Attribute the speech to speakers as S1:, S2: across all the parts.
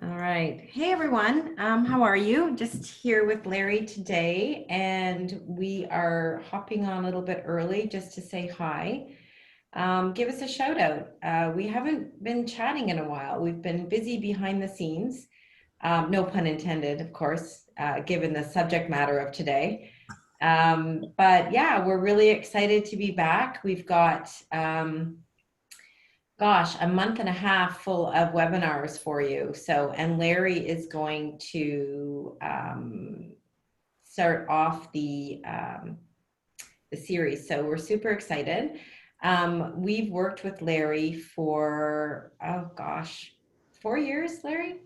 S1: All right. Hey, everyone. How are you? Just here with Larry today, and we are hopping on a little bit early just to say hi. Give us a shout out. We haven't been chatting in a while. We've been busy behind the scenes. No pun intended, of course, given the subject matter of today. But yeah, we're really excited to be back. We've got a month and a half full of webinars for you. So, and Larry is going to start off the series. So we're super excited. We've worked with Larry for, 4 years, Larry?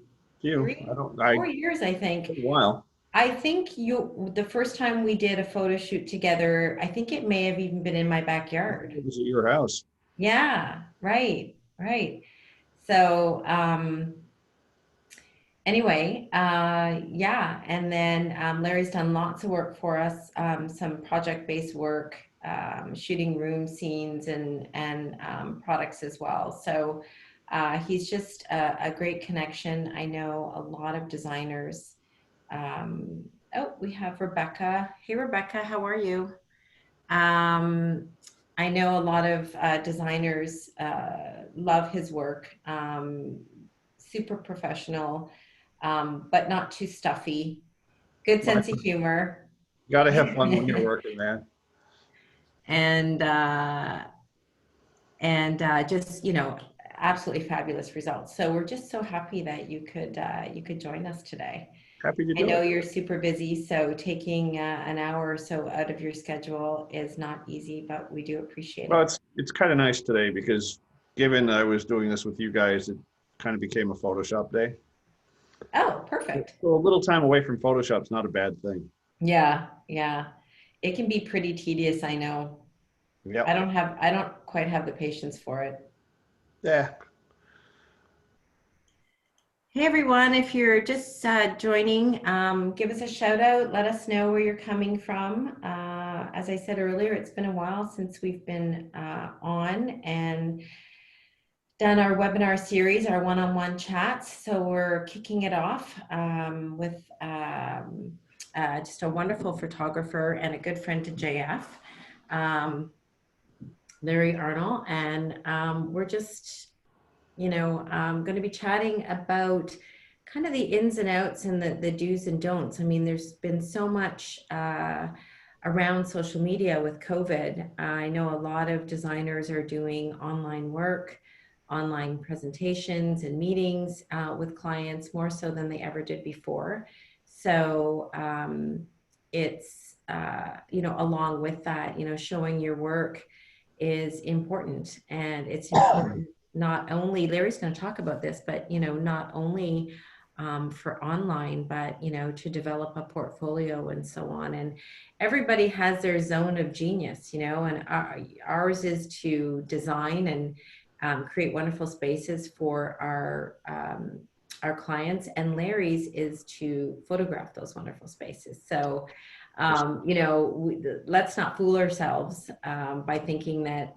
S2: You,
S1: Three,
S2: I don't,
S1: 4 years, I think.
S2: a while.
S1: I think the first time we did a photo shoot together, I think it may have even been in my backyard.
S2: It was at your house.
S1: Yeah, right, right. So, anyway, yeah, and then Larry's done lots of work for us, some project-based work, shooting room scenes and products as well. So he's just a great connection. I know a lot of designers. Oh, we have Rebecca. Hey, Rebecca, how are you? Um, I know a lot of designers love his work. Super professional, but not too stuffy. Good
S2: Right.
S1: sense of humor,
S2: Got to have fun when you're working, man.
S1: and just absolutely fabulous results. So we're just so happy that you could join us today.
S2: Happy to
S1: I
S2: do
S1: know
S2: it.
S1: you're super busy, so taking an hour or so out of your schedule is not easy, but we do appreciate
S2: Well,
S1: it.
S2: it's kind of nice today because given I was doing this with you guys, it kind of became a Photoshop day.
S1: Oh, perfect.
S2: So a little time away from Photoshop's not a bad thing.
S1: Yeah, yeah. It can be pretty tedious, I know.
S2: Yep.
S1: I don't quite have the patience for it.
S2: Yeah.
S1: Hey everyone, if you're just joining, give us a shout out. Let us know where you're coming from. As I said earlier, it's been a while since we've been on and done our webinar series, our one-on-one chats. So we're kicking it off with just a wonderful photographer and a good friend to JF, um, Larry Arnold. And we're just going to be chatting about kind of the ins and outs and the do's and don'ts. I mean, there's been so much around social media with COVID. I know a lot of designers are doing online work, online presentations and meetings with clients more so than they ever did before. So it's, along with that, showing your work is important, and it's important not only, Larry's going to talk about this, but not only for online, but to develop a portfolio and so on. And everybody has their zone of genius, and ours is to design and create wonderful spaces for our clients, and Larry's is to photograph those wonderful spaces. So let's not fool ourselves by thinking that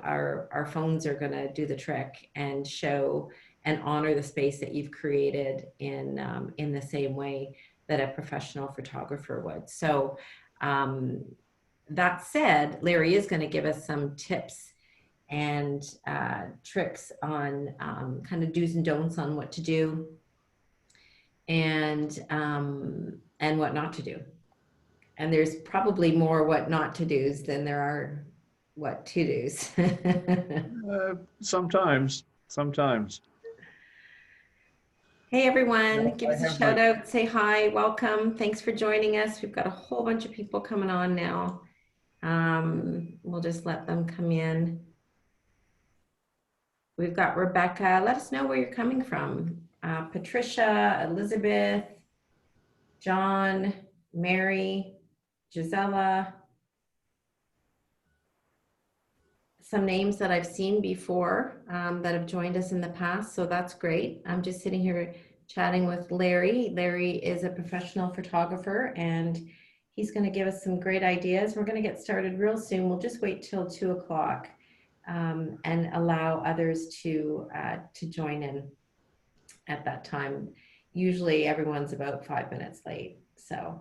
S1: our phones are going to do the trick and show and honor the space that you've created in the same way that a professional photographer would. So that said, Larry is going to give us some tips and tricks on kind of do's and don'ts on what to do and what not to do. And there's probably more what not to do's than there are what to do's.
S2: Sometimes.
S1: Hey
S2: Yeah,
S1: everyone, give
S2: I
S1: us a
S2: have my
S1: shout out, say hi, welcome. Thanks for joining us. We've got a whole bunch of people coming on now. We'll just let them come in. We've got Rebecca. Let us know where you're coming from. Patricia, Elizabeth, John, Mary, Gisela. Some names that I've seen before that have joined us in the past, so that's great. I'm just sitting here chatting with Larry. Larry is a professional photographer, and he's going to give us some great ideas. We're going to get started real soon. We'll just wait till 2 o'clock and allow others to join in. at that time. Usually everyone's about 5 minutes late. So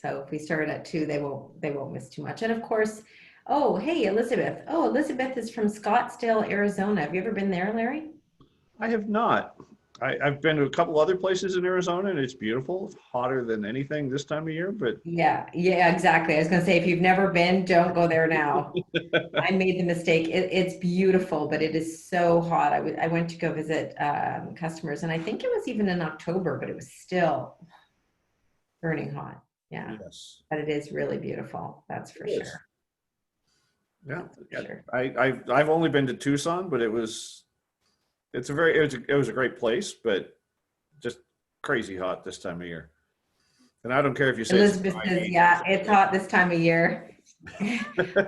S1: if we start at 2, they won't miss too much. And of course, oh, hey, Elizabeth. Oh, Elizabeth is from Scottsdale, Arizona. Have you ever been there, Larry?
S2: I have not. I've been to a couple other places in Arizona and it's beautiful. It's hotter than anything this time of year, but
S1: Yeah, yeah, exactly. I was going to say, if you've never been, don't go there now. I made the mistake. It's beautiful, but it is so hot. I went to go visit customers, and I think it was even in October, but it was still burning hot. Yeah,
S2: yes,
S1: but it is really beautiful. That's
S2: it
S1: for
S2: is.
S1: sure.
S2: Yeah,
S1: For sure.
S2: I've only been to Tucson, but it was a great place, but just crazy hot this time of year. And I don't care if you say it's a
S1: Elizabeth
S2: dry
S1: says,
S2: heat.
S1: yeah, it's hot this time of year.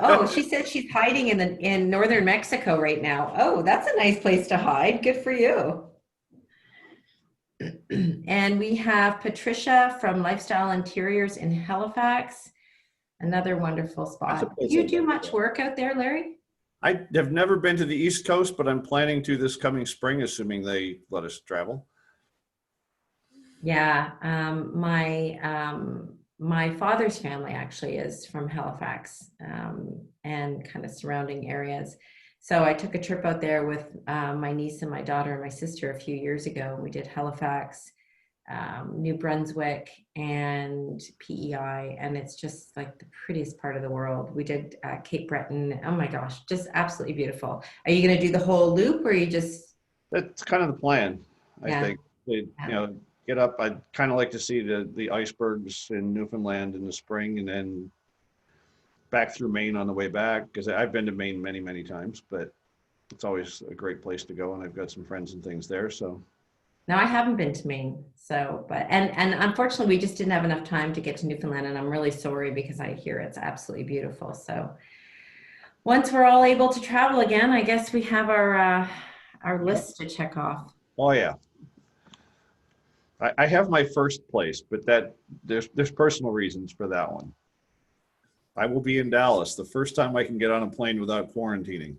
S1: Oh, she said she's hiding in northern Mexico right now. Oh, that's a nice place to hide. Good for you. And we have Patricia from Lifestyle Interiors in Halifax. Another wonderful
S2: That's a
S1: spot. Do
S2: place
S1: you
S2: I'd
S1: do
S2: like to
S1: much
S2: go.
S1: work out there, Larry?
S2: I have never been to the East Coast, but I'm planning to this coming spring, assuming they let us travel.
S1: Yeah, my father's family actually is from Halifax, and kind of surrounding areas. So I took a trip out there with my niece and my daughter and my sister a few years ago. We did Halifax, New Brunswick, and PEI, and it's just like the prettiest part of the world. We did Cape Breton. Oh my gosh, just absolutely beautiful. Are you going to do the whole loop, or are you just,
S2: That's kind of the plan, I
S1: yeah,
S2: think.
S1: yeah.
S2: Get up. I'd kind of like to see the icebergs in Newfoundland in the spring and then back through Maine on the way back, because I've been to Maine many, many times, but it's always a great place to go. And I've got some friends and things there. So,
S1: No, I haven't been to Maine. So, but and unfortunately, we just didn't have enough time to get to Newfoundland, and I'm really sorry because I hear it's absolutely beautiful. So, once we're all able to travel again, I guess we have our
S2: yeah.
S1: list to check off.
S2: Oh, yeah. I have my first place, but there's personal reasons for that one. I will be in Dallas the first time I can get on a plane without quarantining.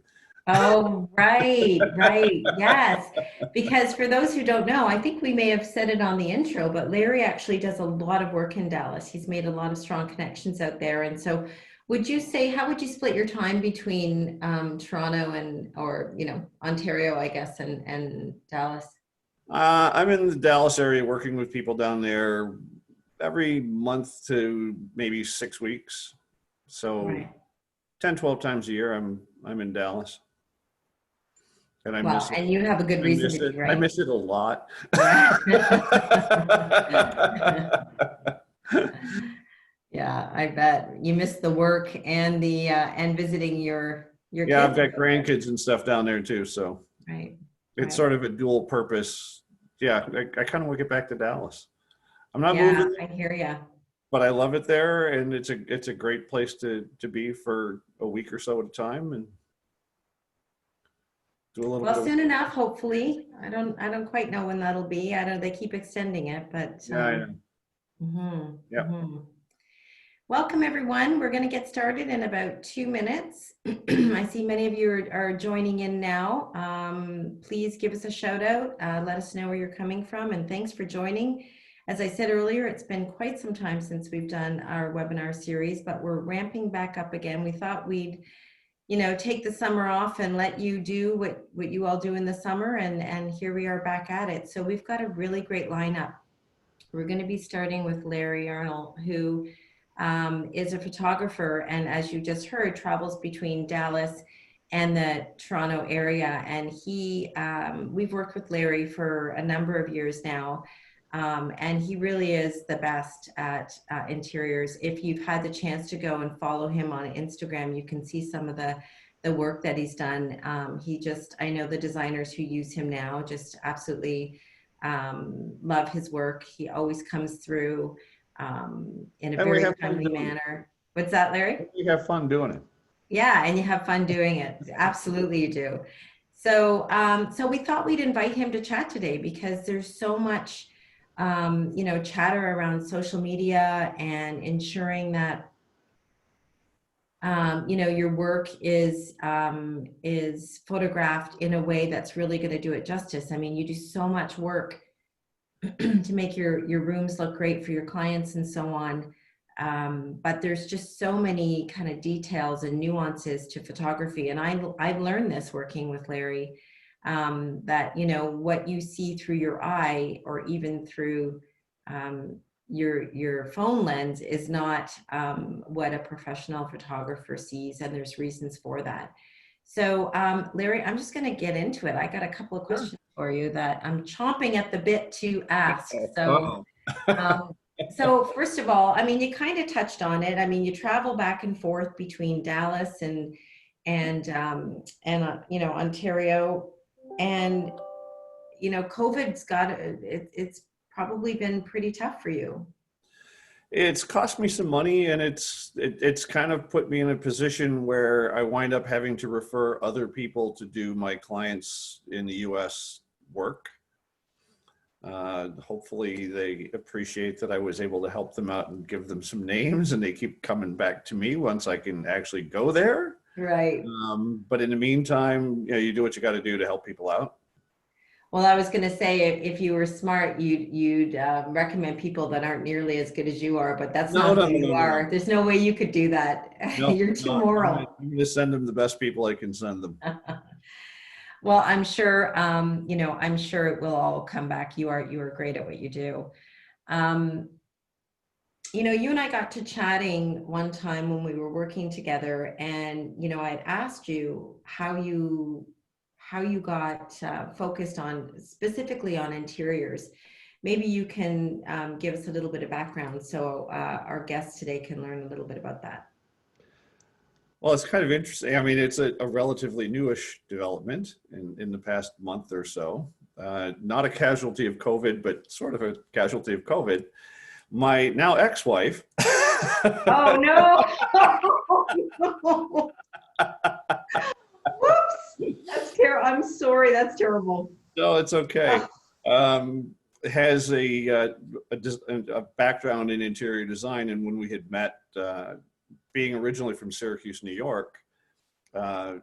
S1: Oh, right, right. Yes. Because for those who don't know, I think we may have said it on the intro, but Larry actually does a lot of work in Dallas. He's made a lot of strong connections out there. And so would you say, how would you split your time between Toronto and, or, Ontario, I guess, and Dallas?
S2: I'm in the Dallas area working with people down there every month to maybe 6 weeks. So
S1: Right.
S2: 10, 12 times a year, I'm in Dallas. And I
S1: Well,
S2: miss it.
S1: and you have a good
S2: I
S1: reason to
S2: miss
S1: be,
S2: it. I
S1: right?
S2: miss it a lot.
S1: Yeah. Yeah, I bet you miss the work and the and visiting your
S2: Yeah, I've
S1: kids
S2: got
S1: out there.
S2: grandkids and stuff down there too. So
S1: Right,
S2: it's
S1: right.
S2: sort of a dual purpose. Yeah, I kind of want to get back to Dallas. I'm not
S1: Yeah,
S2: moving,
S1: I hear you.
S2: but I love it there, and it's a great place to be for a week or so at a time and do a little
S1: Well,
S2: bit of.
S1: soon enough, hopefully. I don't quite know when that'll be. I don't, they keep extending it, but
S2: Yeah, I know.
S1: mhm,
S2: Yeah.
S1: mhm. Welcome, everyone. We're going to get started in about 2 minutes. I see many of you are joining in now. Please give us a shout out. Let us know where you're coming from, and thanks for joining. As I said earlier, it's been quite some time since we've done our webinar series, but we're ramping back up again. We thought we'd, take the summer off and let you do what you all do in the summer, and here we are back at it. So we've got a really great lineup. We're going to be starting with Larry Arnold, who is a photographer, and as you just heard, travels between Dallas and the Toronto area. And we've worked with Larry for a number of years now, and he really is the best at interiors. If you've had the chance to go and follow him on Instagram, you can see some of the work that he's done. I know the designers who use him now just absolutely love his work. He always comes through in a
S2: And we
S1: very
S2: have fun
S1: timely
S2: doing it.
S1: manner. What's that, Larry?
S2: We have fun doing it.
S1: Yeah, and you have fun doing it. Absolutely, you do. So we thought we'd invite him to chat today because there's so much, chatter around social media and ensuring that you know, your work is photographed in a way that's really going to do it justice. I mean, you do so much work to make your rooms look great for your clients and so on. But there's just so many kind of details and nuances to photography. And I've learned this working with Larry, that, you know, what you see through your eye or even through your phone lens is not what a professional photographer sees. And there's reasons for that. So Larry, I'm just going to get into it. I got a couple of
S2: Sure.
S1: questions for you that I'm chomping at the bit to ask. So,
S2: Uh-oh.
S1: um, so first of all, I mean, you kind of touched on it. I mean, you travel back and forth between Dallas and you know, Ontario, and you know, COVID's got it's probably been pretty tough for you.
S2: It's cost me some money, and it's kind of put me in a position where I wind up having to refer other people to do my clients in the US work. Hopefully they appreciate that I was able to help them out and give them some names, and they keep coming back to me once I can actually go there.
S1: Right.
S2: But in the meantime, you know, you do what you got to do to help people out.
S1: Well, I was going to say, if you were smart, you'd recommend people that aren't nearly as good as you are, but that's
S2: No,
S1: not
S2: no,
S1: who
S2: no,
S1: you
S2: no, no, no.
S1: are. There's no way you could do that.
S2: No,
S1: You're too
S2: no,
S1: moral.
S2: I'm gonna send them the best people I can send them.
S1: Well, I'm sure, you know, I'm sure it will all come back. You are great at what you do. Um, you know, you and I got to chatting one time when we were working together, and you know, I had asked you how you got focused on specifically on interiors. Maybe you can give us a little bit of background so our guests today can learn a little bit about that.
S2: Well, it's kind of interesting. I mean, it's a relatively newish development in the past month or so. Not a casualty of COVID, but sort of a casualty of COVID. My now ex-wife.
S1: Oh no! Whoops! That's terrible. I'm sorry. That's terrible.
S2: No, it's okay. Um, has a background in interior design, and when we had met, being originally from Syracuse, New York, uh,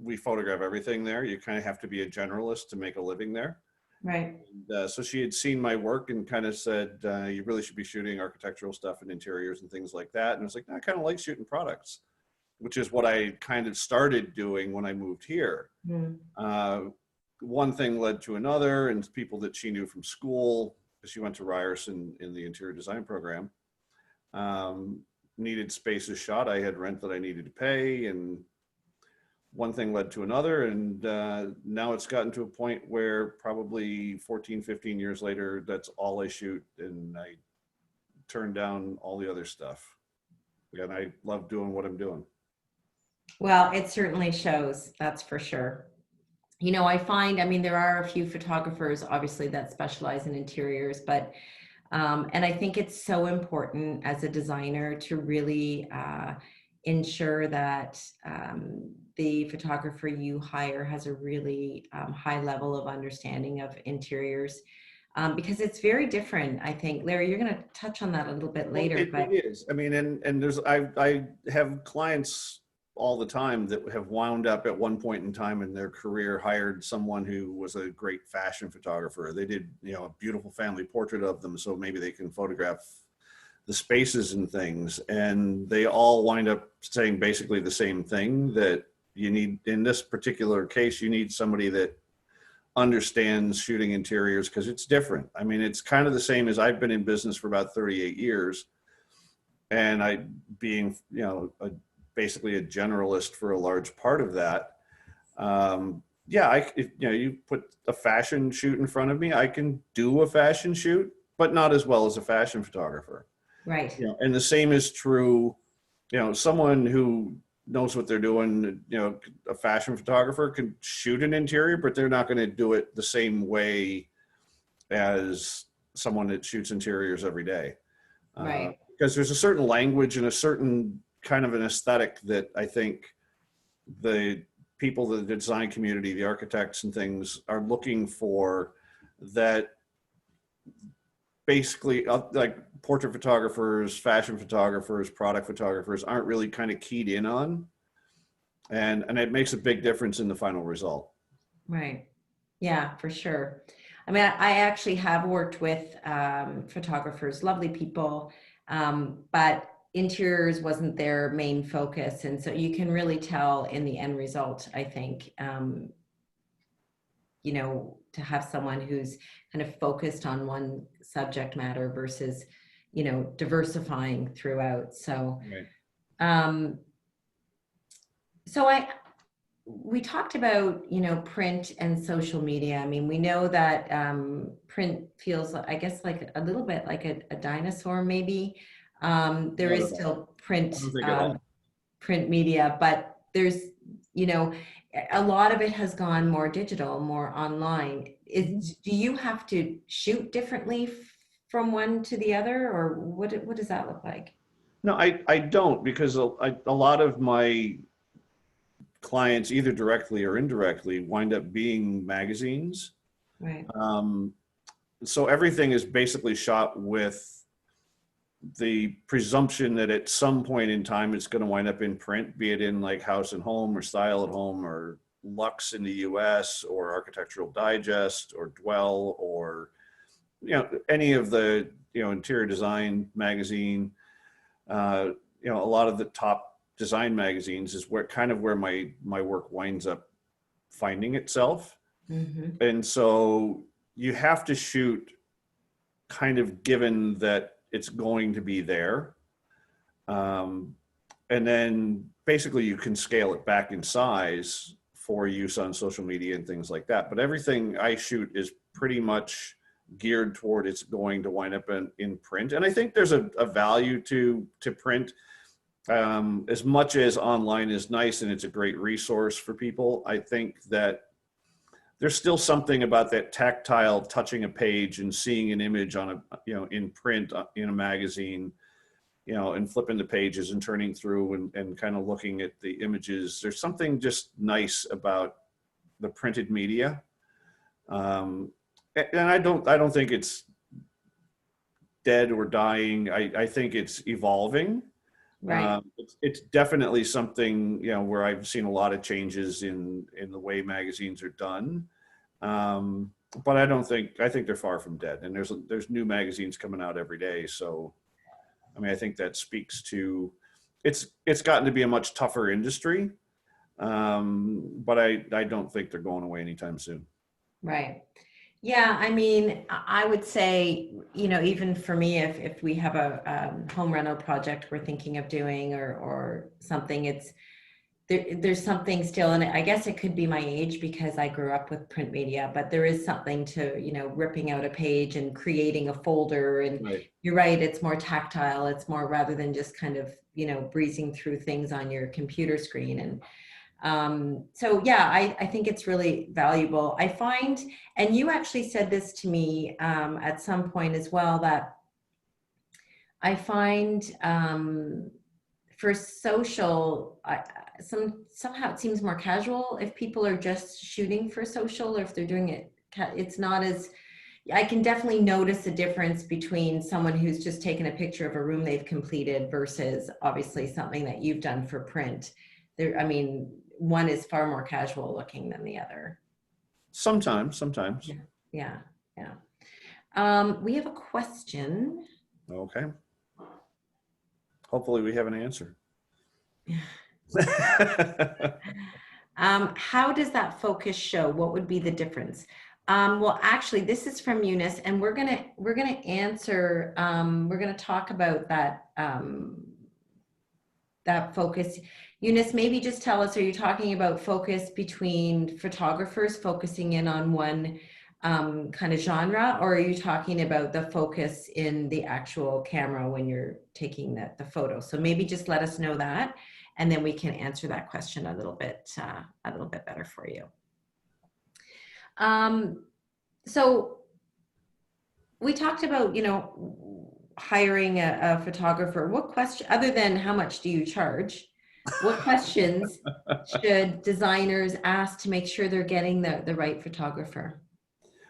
S2: we photograph everything there. You kind of have to be a generalist to make a living there.
S1: Right.
S2: And, so she had seen my work and kind of said, you really should be shooting architectural stuff and interiors and things like that. And I was like, no, I kind of like shooting products, which is what I kind of started doing when I moved here.
S1: Mm.
S2: One thing led to another, and people that she knew from school, because she went to Ryerson in the interior design program, needed spaces shot. I had rent that I needed to pay, and one thing led to another. And now it's gotten to a point where probably 14, 15 years later, that's all I shoot. And I turn down all the other stuff. And I love doing what I'm doing.
S1: Well, it certainly shows, that's for sure. You know, I find, I mean, there are a few photographers, obviously, that specialize in interiors, but, and I think it's so important as a designer to really ensure that the photographer you hire has a really high level of understanding of interiors, because it's very different, I think. Larry, you're going to touch on that a little bit later,
S2: Well,
S1: but
S2: it is. I mean, and there's, I have clients all the time that have wound up at one point in time in their career, hired someone who was a great fashion photographer. They did, you know, a beautiful family portrait of them, so maybe they can photograph the spaces and things. And they all wind up saying basically the same thing, that you need, in this particular case, you need somebody that understands shooting interiors, because it's different. I mean, it's kind of the same as I've been in business for about 38 years. And I, being, you know, basically a generalist for a large part of that. Yeah, you know, you put a fashion shoot in front of me, I can do a fashion shoot, but not as well as a fashion photographer.
S1: right.
S2: You know, and the same is true, you know, someone who knows what they're doing, you know, a fashion photographer can shoot an interior, but they're not going to do it the same way as someone that shoots interiors every day.
S1: Right.
S2: Because there's a certain language and a certain kind of an aesthetic that I think the people, the design community, the architects and things are looking for, that basically, like portrait photographers, fashion photographers, product photographers aren't really kind of keyed in on. And it makes a big difference in the final result.
S1: Right. Yeah, for sure. I mean, I actually have worked with photographers, lovely people, but interiors wasn't their main focus. And so you can really tell in the end result, I think, you know, to have someone who's kind of focused on one subject matter versus, you know, diversifying throughout. So,
S2: Right.
S1: um, we talked about, you know, print and social media. I mean, we know that print feels, I guess, like a little bit like a dinosaur, maybe. There
S2: Not
S1: is
S2: at all.
S1: still
S2: I don't think at all.
S1: print media, but there's, you know, a lot of it has gone more digital, more online. Do you have to shoot differently from one to the other, or what does that look like?
S2: No, I don't, because a lot of my clients, either directly or indirectly, wind up being magazines.
S1: Right.
S2: So everything is basically shot with the presumption that at some point in time it's going to wind up in print, be it in like House and Home or Style at Home or Lux in the US or Architectural Digest or Dwell or, you know, any of the, you know, interior design magazine. You know, a lot of the top design magazines is where kind of where my work winds up finding itself.
S1: Mm-hmm.
S2: And so you have to shoot kind of given that it's going to be there. And then basically you can scale it back in size for use on social media and things like that. But everything I shoot is pretty much geared toward it's going to wind up in print. And I think there's a value to print. As much as online is nice and it's a great resource for people, I think that there's still something about that tactile touching a page and seeing an image on a, you know, in print in a magazine, you know, and flipping the pages and turning through and kind of looking at the images. There's something just nice about the printed media. And I don't think it's dead or dying. I think it's evolving.
S1: Right.
S2: It's definitely something, you know, where I've seen a lot of changes in the way magazines are done. But I think they're far from dead, and there's new magazines coming out every day. So, I mean, I think that speaks to, it's gotten to be a much tougher industry. But I don't think they're going away anytime soon.
S1: Right. Yeah, I mean, I would say, you know, even for me, if we have a home rental project we're thinking of doing or something, there's something still, and I guess it could be my age because I grew up with print media, but there is something to, you know, ripping out a page and creating a folder. And
S2: Right.
S1: you're right, it's more tactile. It's more rather than just kind of, you know, breezing through things on your computer screen. And so yeah, I think it's really valuable. I find, and you actually said this to me at some point as well, that I find for social, somehow it seems more casual if people are just shooting for social, or if they're doing it, it's not as, I can definitely notice a difference between someone who's just taken a picture of a room they've completed versus obviously something that you've done for print. There, I mean, one is far more casual looking than the other.
S2: Sometimes.
S1: Yeah. We have a question.
S2: Okay. Hopefully we have an answer.
S1: How does that focus show? What would be the difference? Well, actually, this is from Eunice, and we're gonna answer. We're gonna talk about that that focus. Eunice, maybe just tell us: are you talking about focus between photographers focusing in on one kind of genre, or are you talking about the focus in the actual camera when you're taking the photo? So maybe just let us know that, and then we can answer that question a little bit better for you. So we talked about, you know, hiring a photographer. What question, other than how much do you charge, what questions should designers ask to make sure they're getting the right photographer?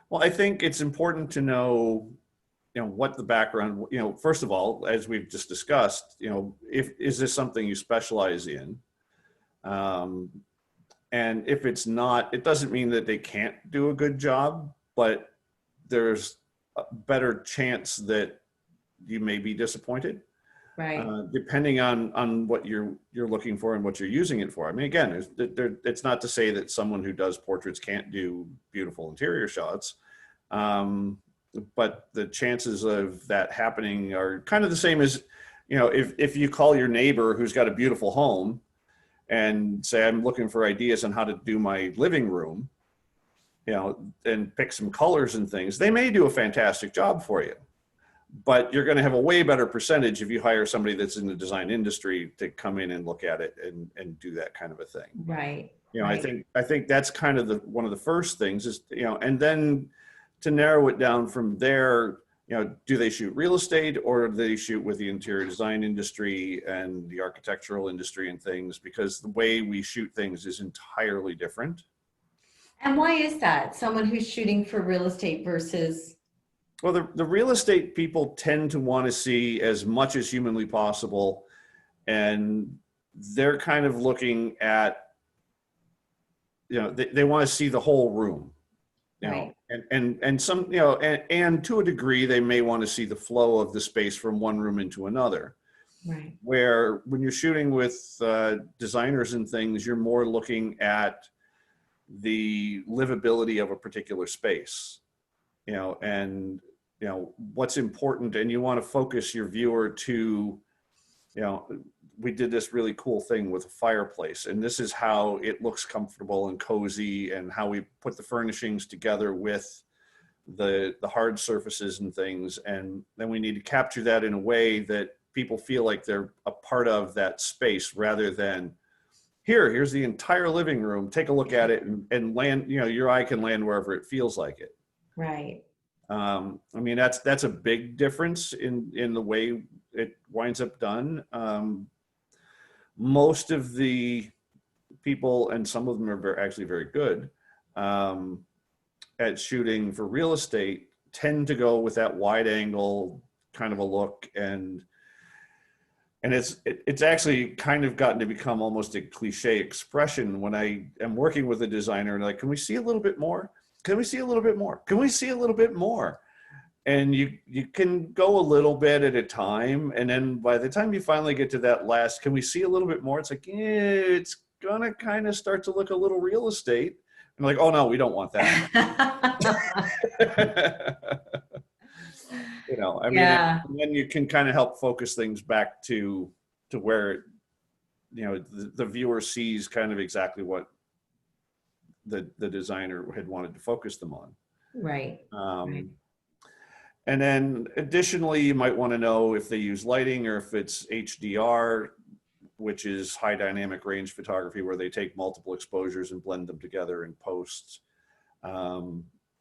S2: Well, I think it's important to know, what the background, first of all, as we've just discussed, is this something you specialize in? And if it's not, it doesn't mean that they can't do a good job, but there's a better chance that you may be disappointed.
S1: Right.
S2: Depending on what you're looking for and what you're using it for. I mean, again, it's not to say that someone who does portraits can't do beautiful interior shots, but the chances of that happening are kind of the same as, if you call your neighbor who's got a beautiful home and say, I'm looking for ideas on how to do my living room, and pick some colors and things, they may do a fantastic job for you. But you're going to have a way better percentage if you hire somebody that's in the design industry to come in and look at it and do that kind of a thing.
S1: Right.
S2: I think that's kind of one of the first things is, and then to narrow it down from there, do they shoot real estate or do they shoot with the interior design industry and the architectural industry and things? Because the way we shoot things is entirely different.
S1: And why is that? Someone who's shooting for real estate versus...
S2: Well, the real estate people tend to want to see as much as humanly possible, and they're kind of looking at, they want to see the whole room,
S1: Right.
S2: and some, and to a degree, they may want to see the flow of the space from one room into another.
S1: Right.
S2: Where when you're shooting with designers and things, you're more looking at the livability of a particular space, and what's important, and you want to focus your viewer to, we did this really cool thing with a fireplace, and this is how it looks comfortable and cozy, and how we put the furnishings together with the hard surfaces and things, and then we need to capture that in a way that people feel like they're a part of that space, rather than here's the entire living room, take a look at it, and land, your eye can land wherever it feels like it.
S1: Right.
S2: I mean, that's a big difference in the way it winds up done. Most of the people, and some of them are actually very good at shooting for real estate, tend to go with that wide angle kind of a look, and it's actually kind of gotten to become almost a cliche expression when I am working with a designer and like, can we see a little bit more? Can we see a little bit more? Can we see a little bit more? And you can go a little bit at a time. And then by the time you finally get to that last, can we see a little bit more? It's like, it's going to kind of start to look a little real estate. And like, oh no, we don't want that. I mean, and then you can kind of help focus things back to where, the viewer sees kind of exactly what the designer had wanted to focus them on.
S1: Right. Right.
S2: And then additionally, you might want to know if they use lighting or if it's HDR, which is high dynamic range photography, where they take multiple exposures and blend them together in post,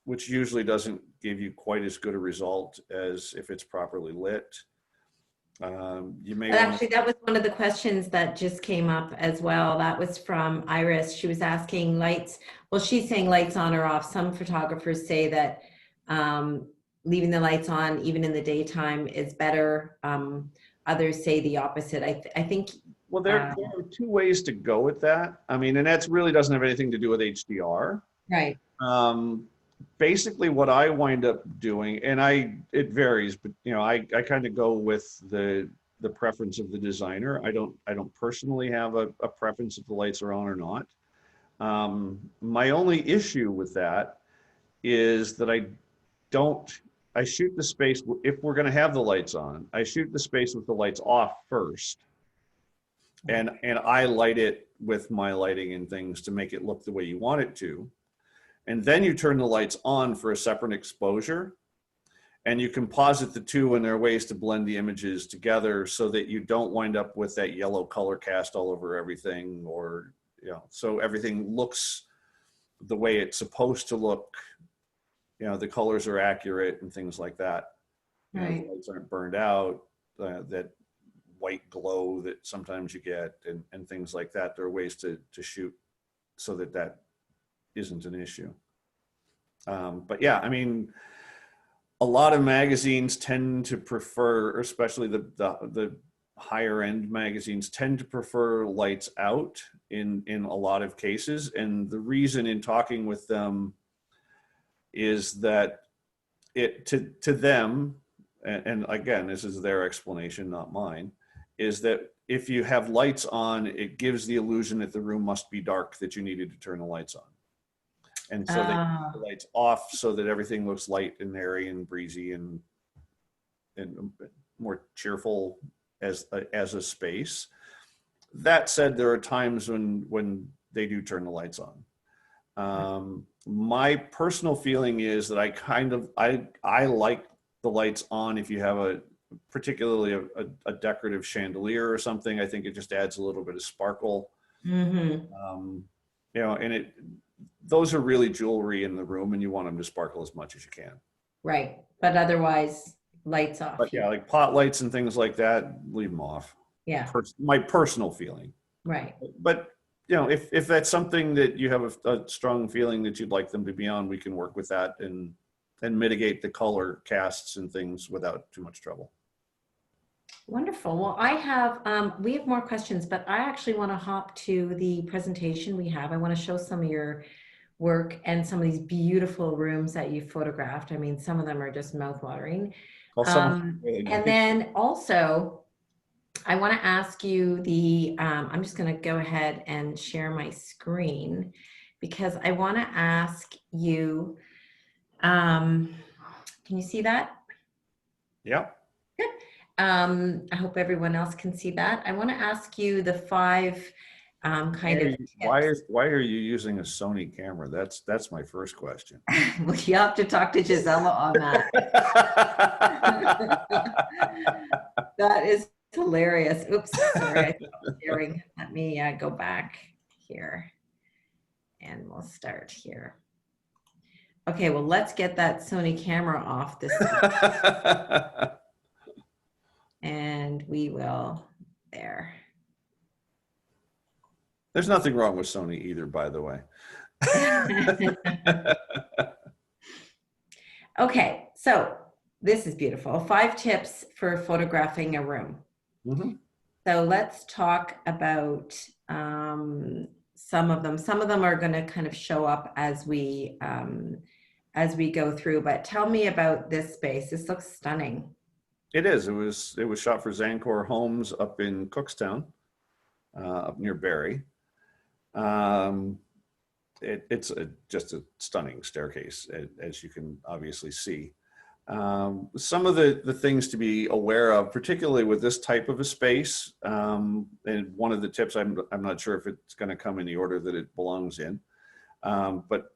S2: which usually doesn't give you quite as good a result as if it's properly lit. You may
S1: actually, that was one of the questions that just came up as well. That was from Iris. She was asking lights. Well, she's saying lights on or off. Some photographers say that leaving the lights on, even in the daytime, is better. Others say the opposite. I think.
S2: Well, there are two ways to go with that. I mean, and that really doesn't have anything to do with HDR.
S1: Right.
S2: Basically what I wind up doing, and it varies, but I kind of go with the preference of the designer. I don't personally have a preference if the lights are on or not. My only issue with that is that I shoot the space, if we're going to have the lights on, I shoot the space with the lights off first. And I light it with my lighting and things to make it look the way you want it to. And then you turn the lights on for a separate exposure, and you composite the two, and there are ways to blend the images together so that you don't wind up with that yellow color cast all over everything, or, so everything looks the way it's supposed to look. The colors are accurate and things like that.
S1: Right.
S2: The lights aren't burned out, that white glow that sometimes you get, and things like that. There are ways to shoot so that isn't an issue. But yeah, I mean, a lot of magazines tend to prefer, especially the higher end magazines tend to prefer lights out in a lot of cases. And the reason in talking with them is that it to them, and again, this is their explanation, not mine, is that if you have lights on, it gives the illusion that the room must be dark, that you needed to turn the lights on. And so they keep the lights off so that everything looks light and airy and breezy and more cheerful as a space. That said, there are times when they do turn the lights on. My personal feeling is that I like the lights on if you have particularly a decorative chandelier or something. I think it just adds a little bit of sparkle.
S1: Mm-hmm.
S2: You know, and those are really jewelry in the room, and you want them to sparkle as much as you can.
S1: Right. But otherwise, lights off.
S2: But yeah, like pot lights and things like that, leave them off.
S1: Yeah.
S2: My personal feeling.
S1: Right.
S2: But you know, if that's something that you have a strong feeling that you'd like them to be on, we can work with that and mitigate the color casts and things without too much trouble.
S1: Wonderful. Well, we have more questions, but I actually want to hop to the presentation we have. I want to show some of your work and some of these beautiful rooms that you photographed. I mean, some of them are just mouth-watering.
S2: Really nice.
S1: And then also, I want to ask you I'm just going to go ahead and share my screen because I want to ask you, can you see that?
S2: Yeah.
S1: Good. I hope everyone else can see that. I want to ask you the 5 kind of tips.
S2: Why are you using a Sony camera? That's my first question.
S1: Well, you have to talk to Gisela on that. That is hilarious. Oops, sorry, I stopped sharing. Let me go back here and we'll start here. Okay, well, let's get that Sony camera off this time. And we will there.
S2: There's nothing wrong with Sony either, by the way.
S1: Okay, so this is beautiful. 5 tips for photographing a room.
S2: Mm-hmm.
S1: So let's talk about some of them. Some of them are going to kind of show up as we go through. But tell me about this space. This looks stunning.
S2: It is. It was shot for Zancor Homes up in Cookstown, up near Barrie. It's just a stunning staircase, as you can obviously see. Some of the things to be aware of, particularly with this type of a space, and one of the tips, I'm not sure if it's going to come in the order that it belongs in, but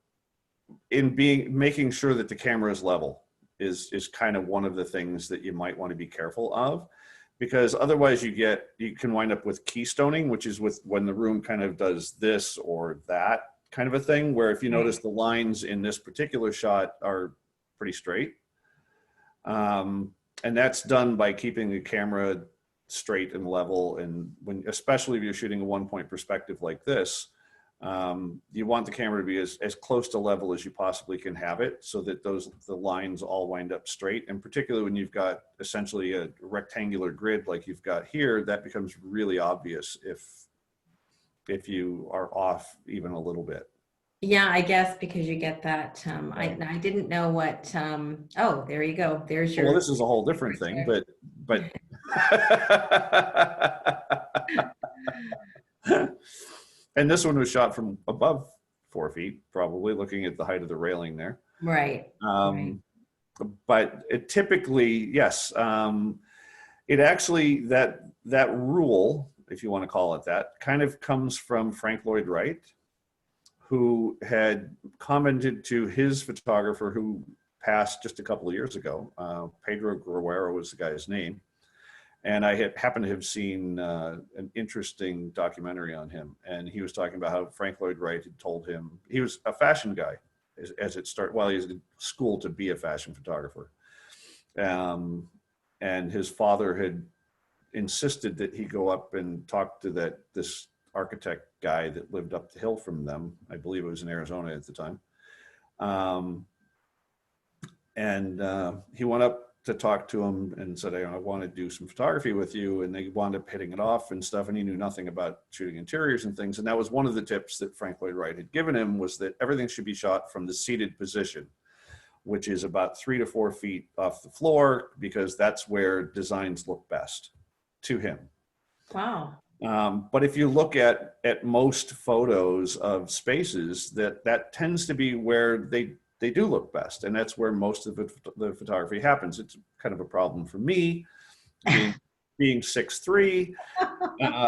S2: in making sure that the camera is level is kind of one of the things that you might want to be careful of, because otherwise you can wind up with keystoning, which is when the room kind of does this or that kind of a thing, where if you notice the lines in this particular shot are pretty straight. And that's done by keeping the camera straight and level. And especially if you're shooting a 1-point perspective like this, you want the camera to be as close to level as you possibly can have it, so that the lines all wind up straight. And particularly when you've got essentially a rectangular grid like you've got here, that becomes really obvious if you are off even a little bit.
S1: Yeah, I guess because you get that. I didn't know what. Oh, there you go. There's your.
S2: Well, this is a whole different thing, but. And this one was shot from above 4 feet, probably looking at the height of the railing there.
S1: Right. Right.
S2: But it typically, yes, it actually, that rule, if you want to call it that, kind of comes from Frank Lloyd Wright, who had commented to his photographer who passed just a couple of years ago. Pedro Guerrero was the guy's name. And I happened to have seen an interesting documentary on him. And he was talking about how Frank Lloyd Wright had told him, he was a fashion guy as it started, while he was in school to be a fashion photographer. And his father had insisted that he go up and talk to this architect guy that lived up the hill from them. I believe it was in Arizona at the time. And he went up to talk to him and said, I want to do some photography with you. And they wound up hitting it off and stuff. And he knew nothing about shooting interiors and things. And that was one of the tips that Frank Lloyd Wright had given him, was that everything should be shot from the seated position, which is about 3 to 4 feet off the floor, because that's where designs look best to him.
S1: Wow.
S2: But if you look at most photos of spaces, that tends to be where they do look best. And that's where most of the photography happens. It's kind of a problem for me, being 6'3".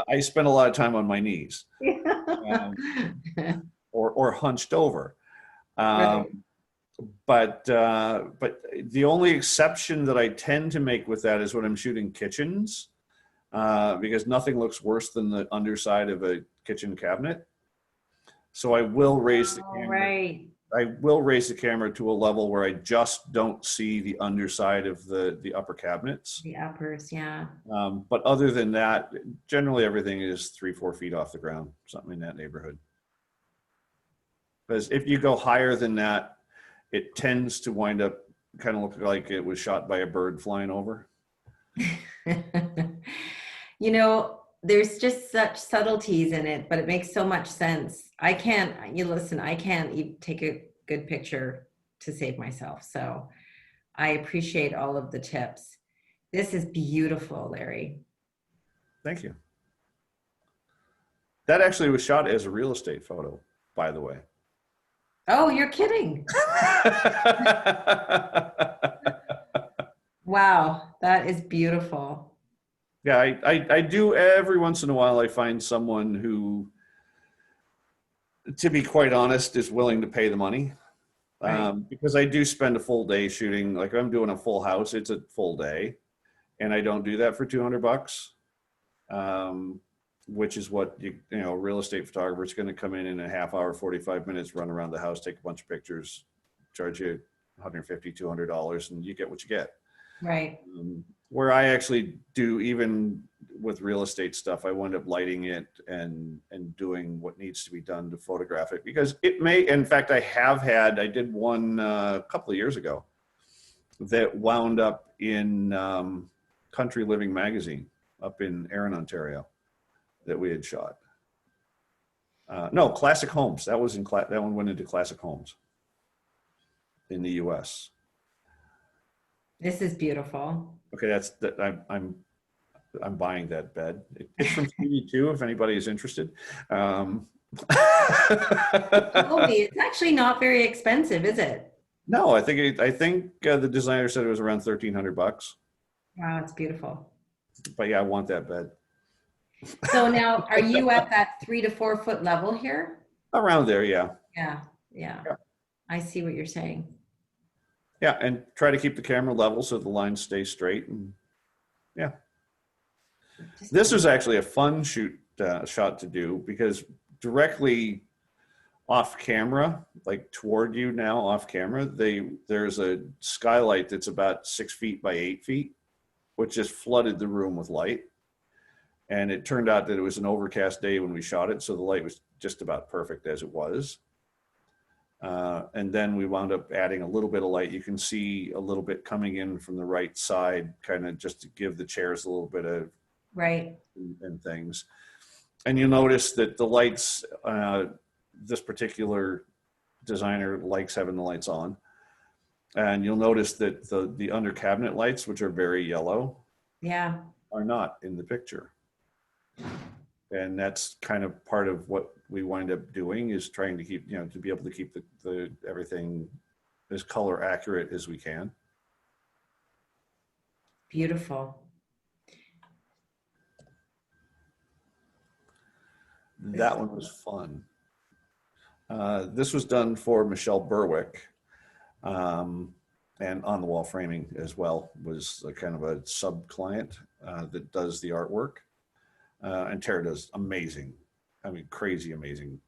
S2: I spend a lot of time on my knees, or hunched over.
S1: Right.
S2: But the only exception that I tend to make with that is when I'm shooting kitchens, because nothing looks worse than the underside of a kitchen cabinet. So I will raise the camera.
S1: Right.
S2: I will raise the camera to a level where I just don't see the underside of the upper cabinets.
S1: The uppers, yeah.
S2: But other than that, generally everything is 3-4 feet off the ground, something in that neighborhood. Because if you go higher than that, it tends to wind up kind of look like it was shot by a bird flying over.
S1: You know, there's just such subtleties in it, but it makes so much sense. I can't take a good picture to save myself. So I appreciate all of the tips. This is beautiful, Larry.
S2: Thank you. That actually was shot as a real estate photo, by the way.
S1: Oh, you're kidding. Wow, that is beautiful.
S2: Yeah, I do every once in a while. I find someone who, to be quite honest, is willing to pay the money.
S1: Right.
S2: Because I do spend a full day shooting. Like, I'm doing a full house, it's a full day, and I don't do that for $200. Which is what a real estate photographer is going to come in a half hour, 45 minutes, run around the house, take a bunch of pictures, charge you $150, $200, and you get what you get.
S1: Right.
S2: Where I actually do, even with real estate stuff, I wind up lighting it and doing what needs to be done to photograph it, because it may, in fact, I did one a couple of years ago that wound up in Country Living magazine up in Erin, Ontario, that we had shot. No, Classic Homes. That was that one went into Classic Homes in the US.
S1: This is beautiful.
S2: Okay, I'm buying that bed. It's from CD2 if anybody is interested.
S1: It's actually not very expensive, is it?
S2: No, I think the designer said it was around $1,300.
S1: Wow, it's beautiful.
S2: But yeah, I want that bed.
S1: So now, are you at that 3 to 4 foot level here?
S2: Around there, yeah.
S1: Yeah. I see what you're saying.
S2: Yeah, and try to keep the camera level so the lines stay straight. And yeah. This was actually a fun shot to do, because directly off camera, like toward you now off camera, there's a skylight that's about 6 feet by 8 feet, which just flooded the room with light. And it turned out that it was an overcast day when we shot it, so the light was just about perfect as it was. And then we wound up adding a little bit of light. You can see a little bit coming in from the right side, kind of just to give the chairs a little bit of
S1: right
S2: and things. And you'll notice that the lights, this particular designer likes having the lights on. And you'll notice that the under cabinet lights, which are very yellow, are not in the picture. And that's kind of part of what we wind up doing, is trying to keep, to be able to keep the everything as color accurate as we can.
S1: Beautiful.
S2: That one was fun. This was done for Michelle Berwick, and On the Wall Framing as well was a kind of a sub-client that does the artwork. And Tara does crazy amazing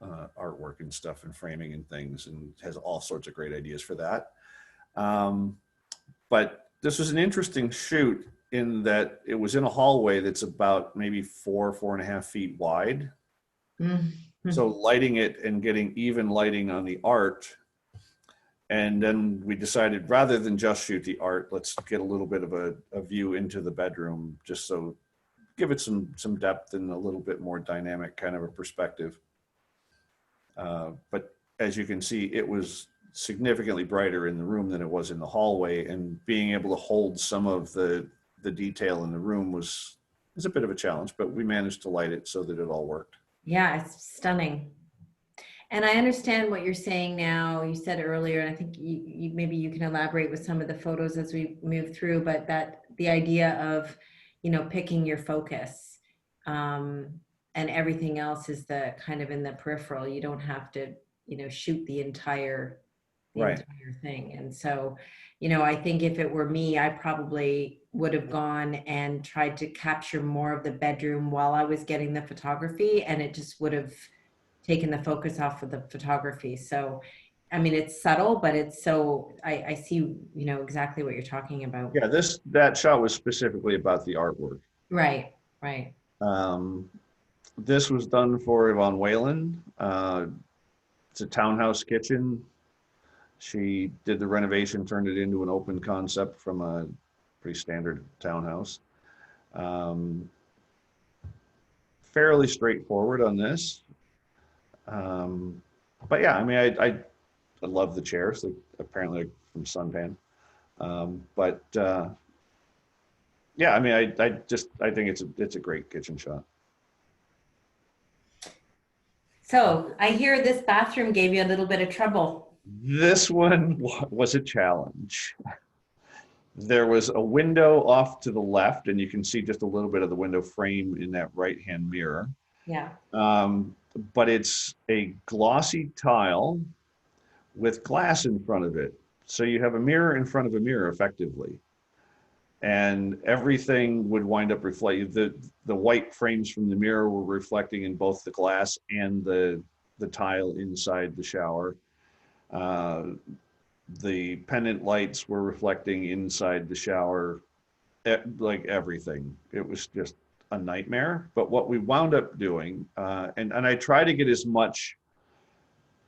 S2: artwork and stuff and framing and things, and has all sorts of great ideas for that. But this was an interesting shoot in that it was in a hallway that's about maybe 4.5 feet wide. Mm-hmm. So lighting it and getting even lighting on the art, And then we decided rather than just shoot the art, let's get a little bit of a view into the bedroom, just so give it some depth and a little bit more dynamic kind of a perspective. But as you can see, it was significantly brighter in the room than it was in the hallway, and being able to hold some of the detail in the room was a bit of a challenge, but we managed to light it so that it all worked.
S1: Yeah, it's stunning. And I understand what you're saying now. You said earlier, and I think maybe you can elaborate with some of the photos as we move through, but that the idea of, picking your focus, and everything else is the kind of in the peripheral. You don't have to, shoot the entire
S2: Right.
S1: thing. And so, I think if it were me, I probably would have gone and tried to capture more of the bedroom while I was getting the photography, and it just would have taken the focus off of the photography. So, I mean, it's subtle, but it's so, I see, exactly what you're talking about.
S2: Yeah, that shot was specifically about the artwork.
S1: Right, right.
S2: This was done for Yvonne Whalen. It's a townhouse kitchen. She did the renovation, turned it into an open concept from a pretty standard townhouse. Fairly straightforward on this. But yeah, I mean, I love the chairs, like apparently from Sunpan. But yeah, I mean, I think it's a great kitchen shot.
S1: So I hear this bathroom gave you a little bit of trouble.
S2: This one was a challenge. There was a window off to the left, and you can see just a little bit of the window frame in that right-hand mirror.
S1: Yeah.
S2: But it's a glossy tile with glass in front of it. So you have a mirror in front of a mirror effectively. And everything would wind up reflecting, the white frames from the mirror were reflecting in both the glass and the tile inside the shower. The pendant lights were reflecting inside the shower, like everything. It was just a nightmare. But what we wound up doing, and I try to get as much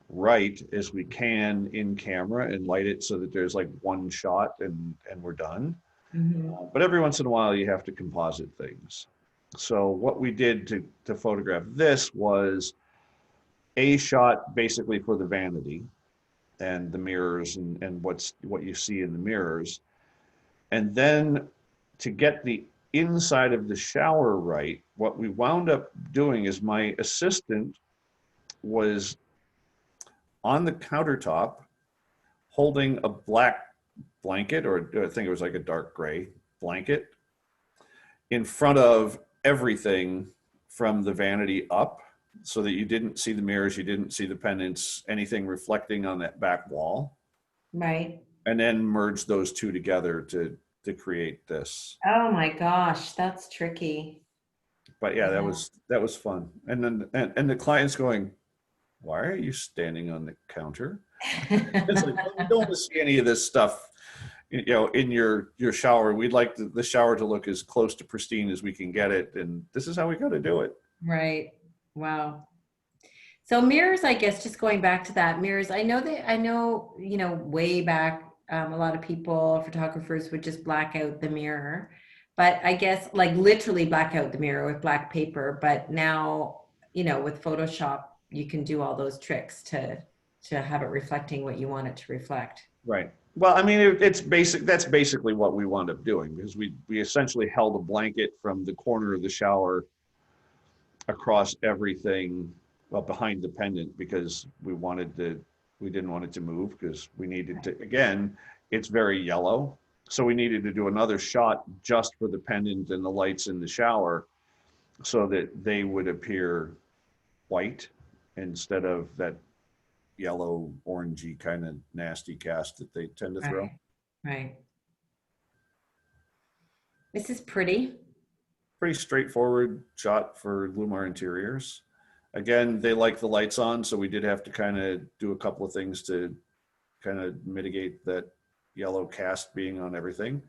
S2: right as we can in camera and light it so that there's like one shot and we're done.
S1: Mm-hmm.
S2: But every once in a while you have to composite things. So what we did to photograph this was a shot basically for the vanity and the mirrors and what you see in the mirrors. And then to get the inside of the shower right, what we wound up doing is my assistant was on the countertop holding a black blanket, or I think it was like a dark gray blanket, in front of everything from the vanity up, so that you didn't see the mirrors, you didn't see the pendants, anything reflecting on that back wall.
S1: Right.
S2: And then merge those two together to create this.
S1: Oh my gosh, that's tricky.
S2: But yeah, that was fun. And then and the client's going, "Why are you standing on the counter?" It's like, well, we don't want to see any of this stuff, in your shower. We'd like the shower to look as close to pristine as we can get it, and this is how we got to do it.
S1: Right. Wow. So mirrors, I guess, just going back to that, mirrors, I know, way back, a lot of people, photographers would just black out the mirror, but I guess like literally black out the mirror with black paper. But now, with Photoshop, you can do all those tricks to have it reflecting what you want it to reflect.
S2: Right. Well, I mean, it's basic. That's basically what we wound up doing, because we essentially held a blanket from the corner of the shower across everything, well, behind the pendant, because we didn't want it to move, because we needed to, again, it's very yellow. So we needed to do another shot just for the pendant and the lights in the shower so that they would appear white instead of that yellow, orangey kind of nasty cast that they tend to throw.
S1: Right. This is pretty.
S2: Pretty straightforward shot for Lumar Interiors. Again, they like the lights on, so we did have to kind of do a couple of things to kind of mitigate that yellow cast being on everything.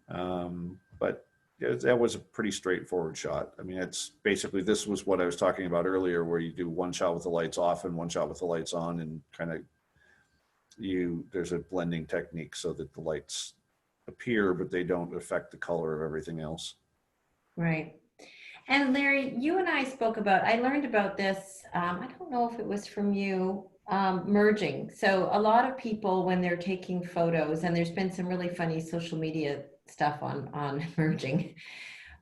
S2: But that was a pretty straightforward shot. I mean, it's basically, this was what I was talking about earlier, where you do one shot with the lights off and one shot with the lights on, and kind of there's a blending technique so that the lights appear, but they don't affect the color of everything else.
S1: Right. And Larry, you and I spoke about, I learned about this, I don't know if it was from you, merging. So a lot of people, when they're taking photos, and there's been some really funny social media stuff on merging,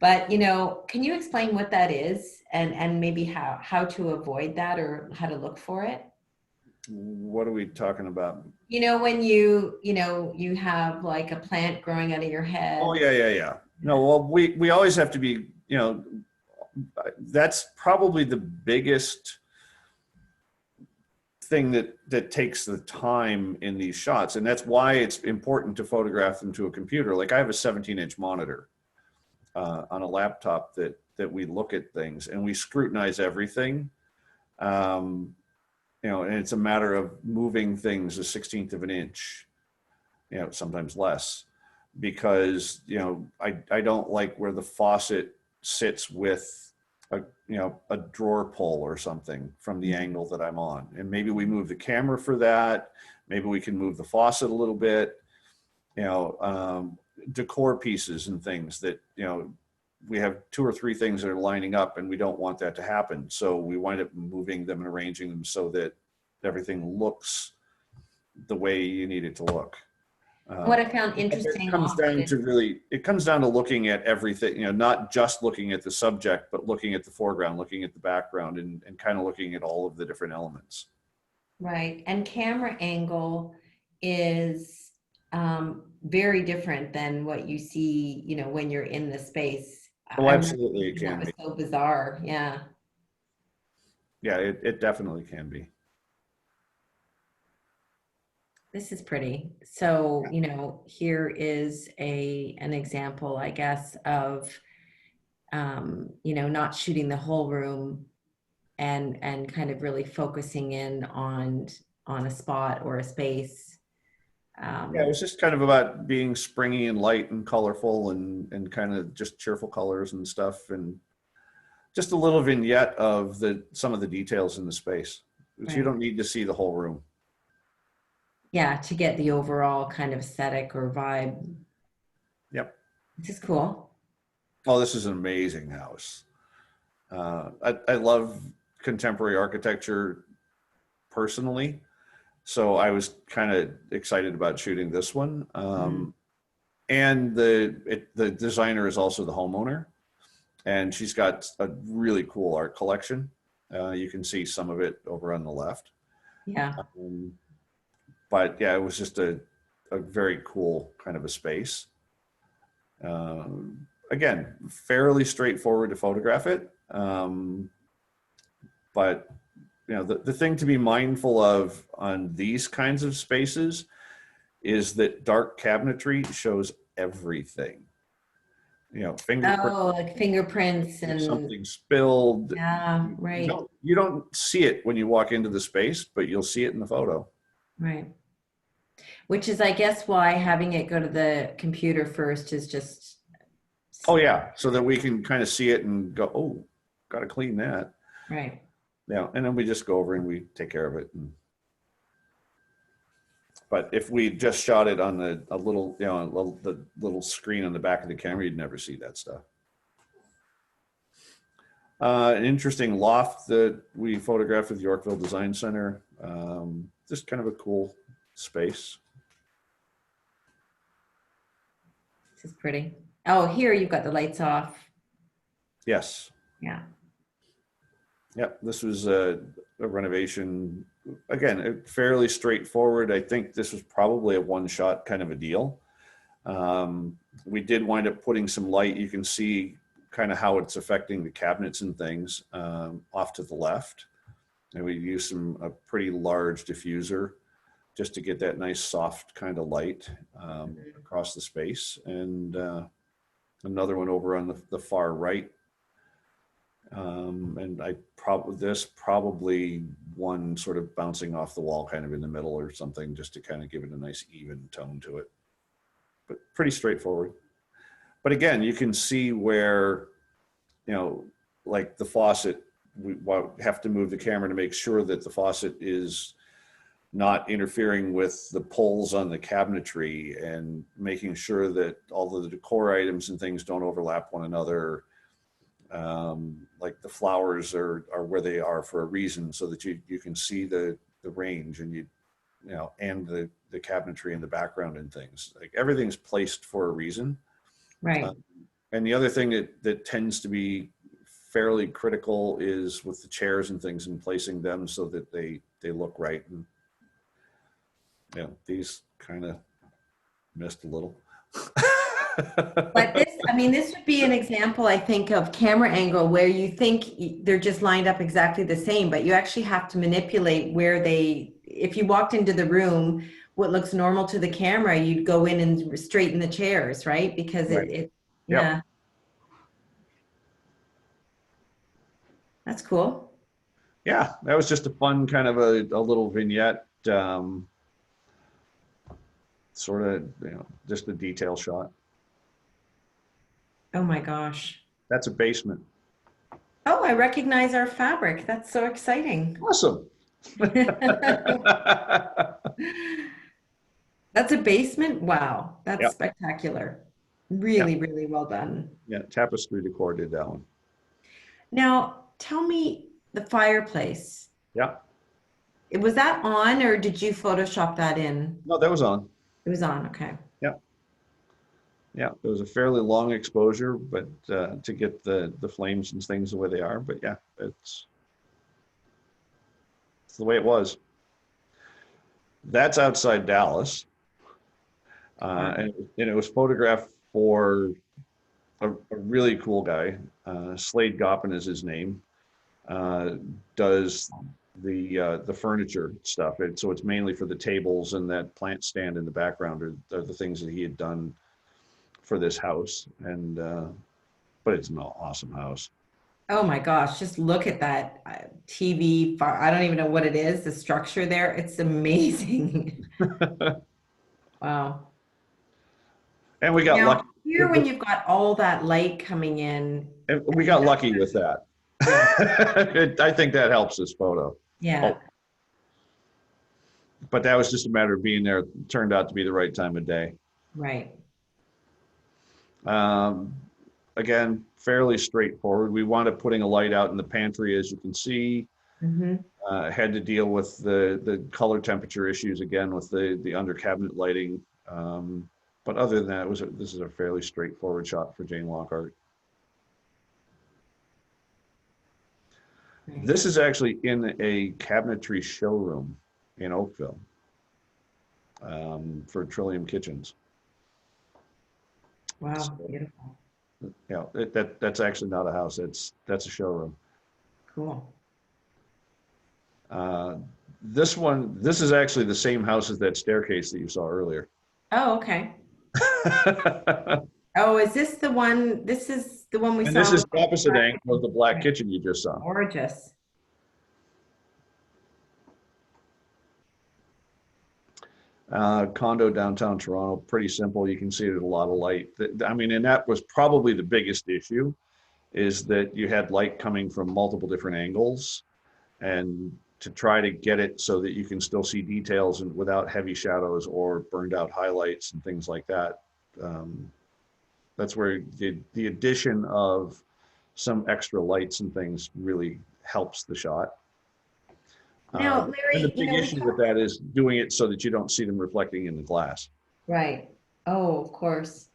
S1: but can you explain what that is and maybe how to avoid that or how to look for it?
S2: What are we talking about?
S1: When you have like a plant growing out of your head.
S2: Oh, yeah. No, well, we always have to be, that's probably the biggest thing that takes the time in these shots. And that's why it's important to photograph them to a computer. Like I have a 17-inch monitor on a laptop that we look at things and we scrutinize everything. And it's a matter of moving things a 1/16 of an inch, sometimes less, because, I don't like where the faucet sits with a drawer pull or something from the angle that I'm on. And maybe we move the camera for that. Maybe we can move the faucet a little bit, decor pieces and things that, we have 2 or 3 things that are lining up and we don't want that to happen. So we wind up moving them and arranging them so that everything looks the way you need it to look.
S1: What I found interesting
S2: It comes down to looking at everything, not just looking at the subject, but looking at the foreground, looking at the background, and kind of looking at all of the different elements.
S1: Right. And camera angle is very different than what you see, when you're in the space.
S2: Oh, absolutely, it can
S1: that was
S2: be.
S1: so bizarre. Yeah.
S2: Yeah, it definitely can be.
S1: This is pretty. So, here is an example, I guess, of, not shooting the whole room and kind of really focusing in on a spot or a space.
S2: Yeah, it was just kind of about being springy and light and colorful and kind of just cheerful colors and stuff, and just a little vignette of some of the details in the space. Because you don't need to see the whole room.
S1: Yeah, to get the overall kind of aesthetic or vibe.
S2: Yep.
S1: This is cool.
S2: Oh, this is an amazing house. I love contemporary architecture personally, so I was kind of excited about shooting this one. And the designer is also the homeowner, and she's got a really cool art collection. You can see some of it over on the left.
S1: Yeah.
S2: But yeah, it was just a very cool kind of a space. Again, fairly straightforward to photograph it. But the thing to be mindful of on these kinds of spaces is that dark cabinetry shows everything. Fingerprints.
S1: Oh, like fingerprints and
S2: something spilled.
S1: Yeah, right.
S2: You don't see it when you walk into the space, but you'll see it in the photo.
S1: Right. Which is, I guess, why having it go to the computer first is just.
S2: Oh yeah, so that we can kind of see it and go, oh, got to clean that.
S1: Right.
S2: Yeah, and then we just go over and we take care of it. But if we just shot it on the little screen on the back of the camera, you'd never see that stuff. An interesting loft that we photographed with Yorkville Design Center. Just kind of a cool space.
S1: This is pretty. Oh, here you've got the lights off.
S2: Yes.
S1: Yeah.
S2: Yep, this was a renovation. Again, fairly straightforward. I think this was probably a one-shot kind of a deal. We did wind up putting some light. You can see kind of how it's affecting the cabinets and things off to the left. And we used a pretty large diffuser just to get that nice soft kind of light across the space. And another one over on the far right. And probably one sort of bouncing off the wall kind of in the middle or something, just to kind of give it a nice even tone to it. But pretty straightforward. But again, you can see where, like the faucet, we have to move the camera to make sure that the faucet is not interfering with the poles on the cabinetry and making sure that all of the decor items and things don't overlap one another. Like the flowers are where they are for a reason, so that you can see the range, and and the cabinetry in the background and things. Like everything's placed for a reason.
S1: Right.
S2: And the other thing that tends to be fairly critical is with the chairs and things, and placing them so that they look right. And these kind of missed a little.
S1: But this, I mean, this would be an example, I think, of camera angle where you think they're just lined up exactly the same, but you actually have to manipulate where if you walked into the room, what looks normal to the camera, you'd go in and straighten the chairs, right? Because
S2: Right.
S1: yeah,
S2: Yep.
S1: that's cool.
S2: Yeah, that was just a fun kind of a little vignette, sort of, just a detail shot.
S1: Oh my gosh.
S2: That's a basement.
S1: Oh, I recognize our fabric. That's so exciting.
S2: Awesome.
S1: That's a basement? Wow, that's
S2: Yep.
S1: spectacular.
S2: Yep.
S1: Really, really well done.
S2: Yeah, tapestry decor did that one.
S1: Now, tell me the fireplace.
S2: Yeah.
S1: Was that on or did you Photoshop that in?
S2: No, that was on.
S1: It was on, okay.
S2: Yeah. Yeah, it was a fairly long exposure, but to get the flames and things the way they are. But yeah, it's the way it was. That's outside Dallas. And it was photographed for a really cool guy. Slade Goppin is his name. Does the furniture stuff. So it's mainly for the tables, and that plant stand in the background are the things that he had done for this house. And but it's an awesome house.
S1: Oh my gosh, just look at that TV. I don't even know what it is, the structure there. It's amazing. Wow.
S2: And we got
S1: Now,
S2: lucky.
S1: here when you've got all that light coming in.
S2: And we got lucky with that. I think that helps this photo.
S1: Yeah.
S2: Oh. But that was just a matter of being there. It turned out to be the right time of day.
S1: Right.
S2: Again, fairly straightforward. We wound up putting a light out in the pantry, as you can see.
S1: Mm-hmm.
S2: Had to deal with the color temperature issues again with the under cabinet lighting. But other than that, this is a fairly straightforward shot for Jane Lockhart.
S1: Right.
S2: This is actually in a cabinetry showroom in Oakville for Trillium Kitchens.
S1: Wow,
S2: So,
S1: beautiful.
S2: yeah, that's actually not a house. That's a showroom.
S1: Cool.
S2: This is actually the same house as that staircase that you saw earlier.
S1: Oh, okay. Oh, is this the one? This is the one we
S2: And
S1: saw.
S2: this is the opposite angle of the black kitchen you just saw.
S1: Gorgeous.
S2: Condo downtown Toronto, pretty simple. You can see there's a lot of light. I mean, and that was probably the biggest issue, is that you had light coming from multiple different angles, and to try to get it so that you can still see details and without heavy shadows or burned out highlights and things like that. That's where the addition of some extra lights and things really helps the shot.
S1: Now,
S2: And
S1: Larry,
S2: the big issue with that is doing it so that you don't see them reflecting in the glass.
S1: right. Oh, of course.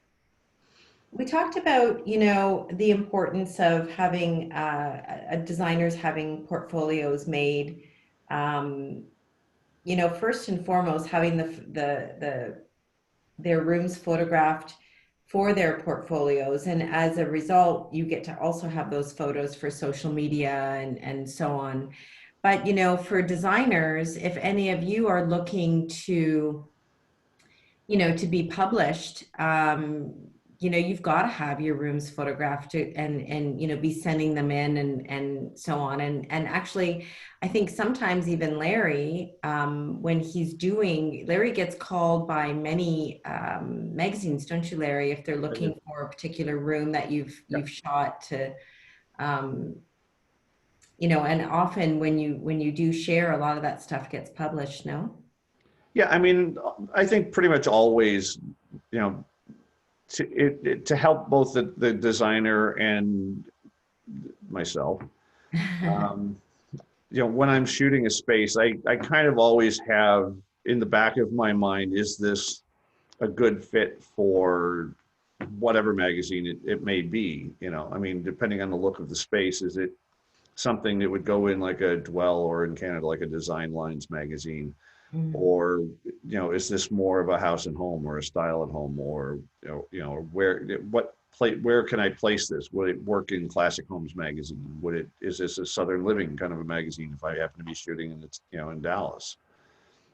S1: We talked about, the importance of having designers having portfolios made. First and foremost, having their rooms photographed for their portfolios, and as a result, you get to also have those photos for social media and so on. But for designers, if any of you are looking to be published, you've got to have your rooms photographed and be sending them in and so on. And actually, I think sometimes even Larry, when Larry gets called by many magazines, don't you, Larry, if they're looking for a particular room that you've shot to, and often when you do share, a lot of that stuff gets published, no?
S2: Yeah, I mean, I think pretty much always, you know, to help both the designer and myself. Um, you know, when I'm shooting a space, I kind of always have in the back of my mind, is this a good fit for whatever magazine it may be? You know, I mean, depending on the look of the space, is it something that would go in like a Dwell, or in Canada, like a Design Lines magazine?
S1: Mm.
S2: Or, you know, is this more of a House and Home or a Style at Home, or, where, where can I place this? Would it work in Classic Homes magazine? Is this a Southern Living kind of a magazine if I happen to be shooting in, in Dallas?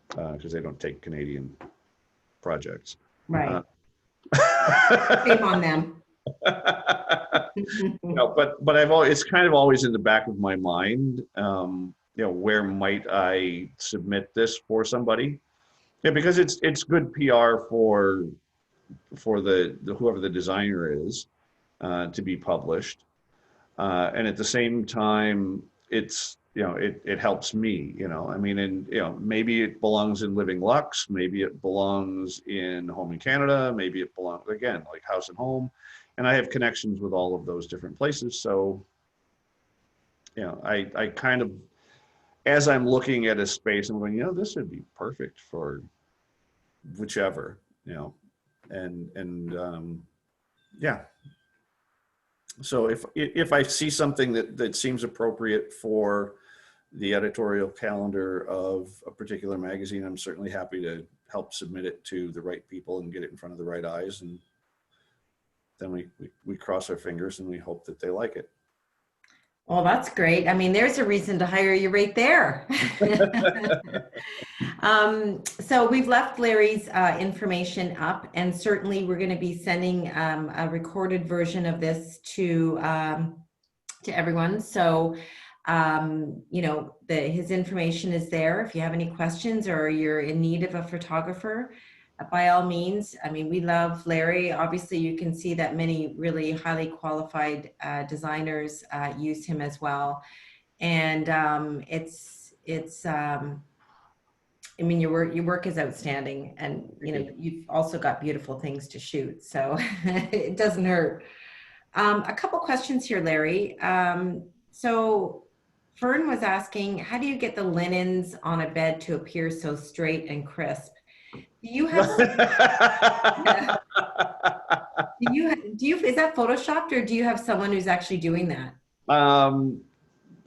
S2: Because they don't take Canadian projects. Uh,
S1: Right. Shame on them.
S2: but I've always, it's kind of always in the back of my mind. Where might I submit this for somebody? Yeah, because it's good PR for the whoever the designer is, to be published, and at the same time, it's, it helps me. I mean, and maybe it belongs in Living Lux, maybe it belongs in Home in Canada, maybe it belongs again like House and Home, and I have connections with all of those different places. So I kind of, as I'm looking at a space, I'm going, this would be perfect for whichever, and yeah. So if I see something that seems appropriate for the editorial calendar of a particular magazine, I'm certainly happy to help submit it to the right people and get it in front of the right eyes, and then we cross our fingers and we hope that they like it.
S1: Well, that's great. I mean, there's a reason to hire you right there. So we've left Larry's information up, and certainly we're going to be sending a recorded version of this to everyone. So, his information is there. If you have any questions or you're in need of a photographer, by all means. I mean, we love Larry. Obviously, you can see that many really highly qualified designers use him as well. And I mean, your work is outstanding, and you've also got beautiful things to shoot, so it doesn't hurt. A couple questions here, Larry. So Fern was asking, how do you get the linens on a bed to appear so straight and crisp? Do you have, is that photoshopped, or do you have someone who's actually doing that?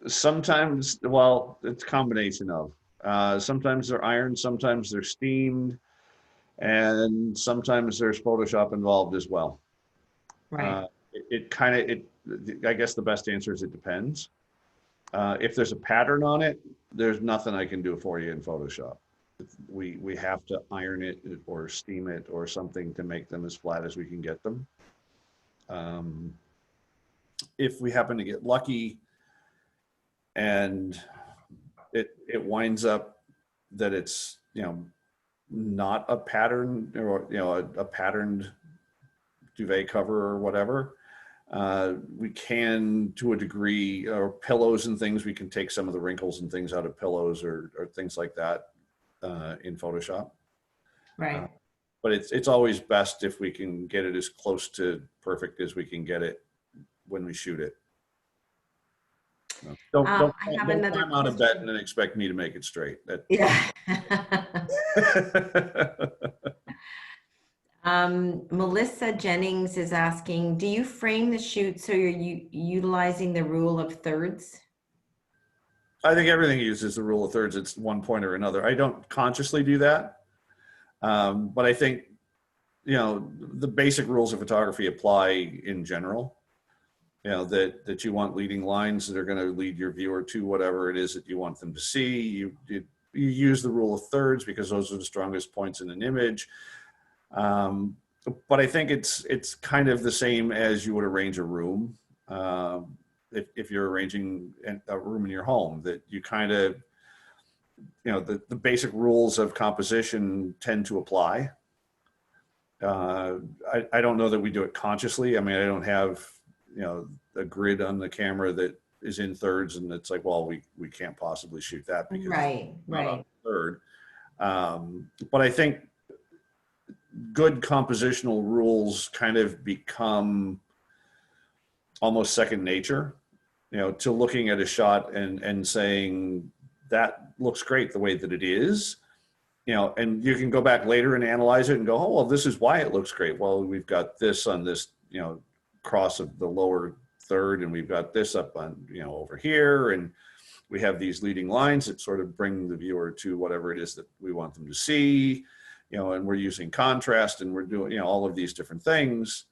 S2: Sometimes, well, it's a combination of, sometimes they're ironed, sometimes they're steamed, and sometimes there's Photoshop involved as well.
S1: Right.
S2: I guess the best answer is it depends. If there's a pattern on it, there's nothing I can do for you in Photoshop. We have to iron it or steam it or something to make them as flat as we can get them. If we happen to get lucky and it winds up that it's, not a pattern, or a patterned duvet cover or whatever, we can, to a degree, or pillows and things, we can take some of the wrinkles and things out of pillows or things like that in Photoshop.
S1: Right.
S2: But it's always best if we can get it as close to perfect as we can get it when we shoot it. Don't climb out of bed and then expect me to make it straight.
S1: Yeah. Melissa Jennings is asking, do you frame the shoot so you're utilizing the rule of thirds?
S2: I think everything uses the rule of thirds. It's one point or another. I don't consciously do that. But I think, the basic rules of photography apply in general. That you want leading lines that are going to lead your viewer to whatever it is that you want them to see. You use the rule of thirds because those are the strongest points in an image. But I think it's kind of the same as you would arrange a room. If you're arranging a room in your home, that you kind of, the basic rules of composition tend to apply. I don't know that we do it consciously. I mean, I don't have, a grid on the camera that is in thirds and it's like, well, we can't possibly shoot that because
S1: right.
S2: third. But I think good compositional rules kind of become almost second nature, to looking at a shot and saying that looks great the way that it is, and you can go back later and analyze it and go, oh, well, this is why it looks great. Well, we've got this on this, cross of the lower third, and we've got this up on, over here, and we have these leading lines that sort of bring the viewer to whatever it is that we want them to see, and we're using contrast, and we're doing, all of these different things.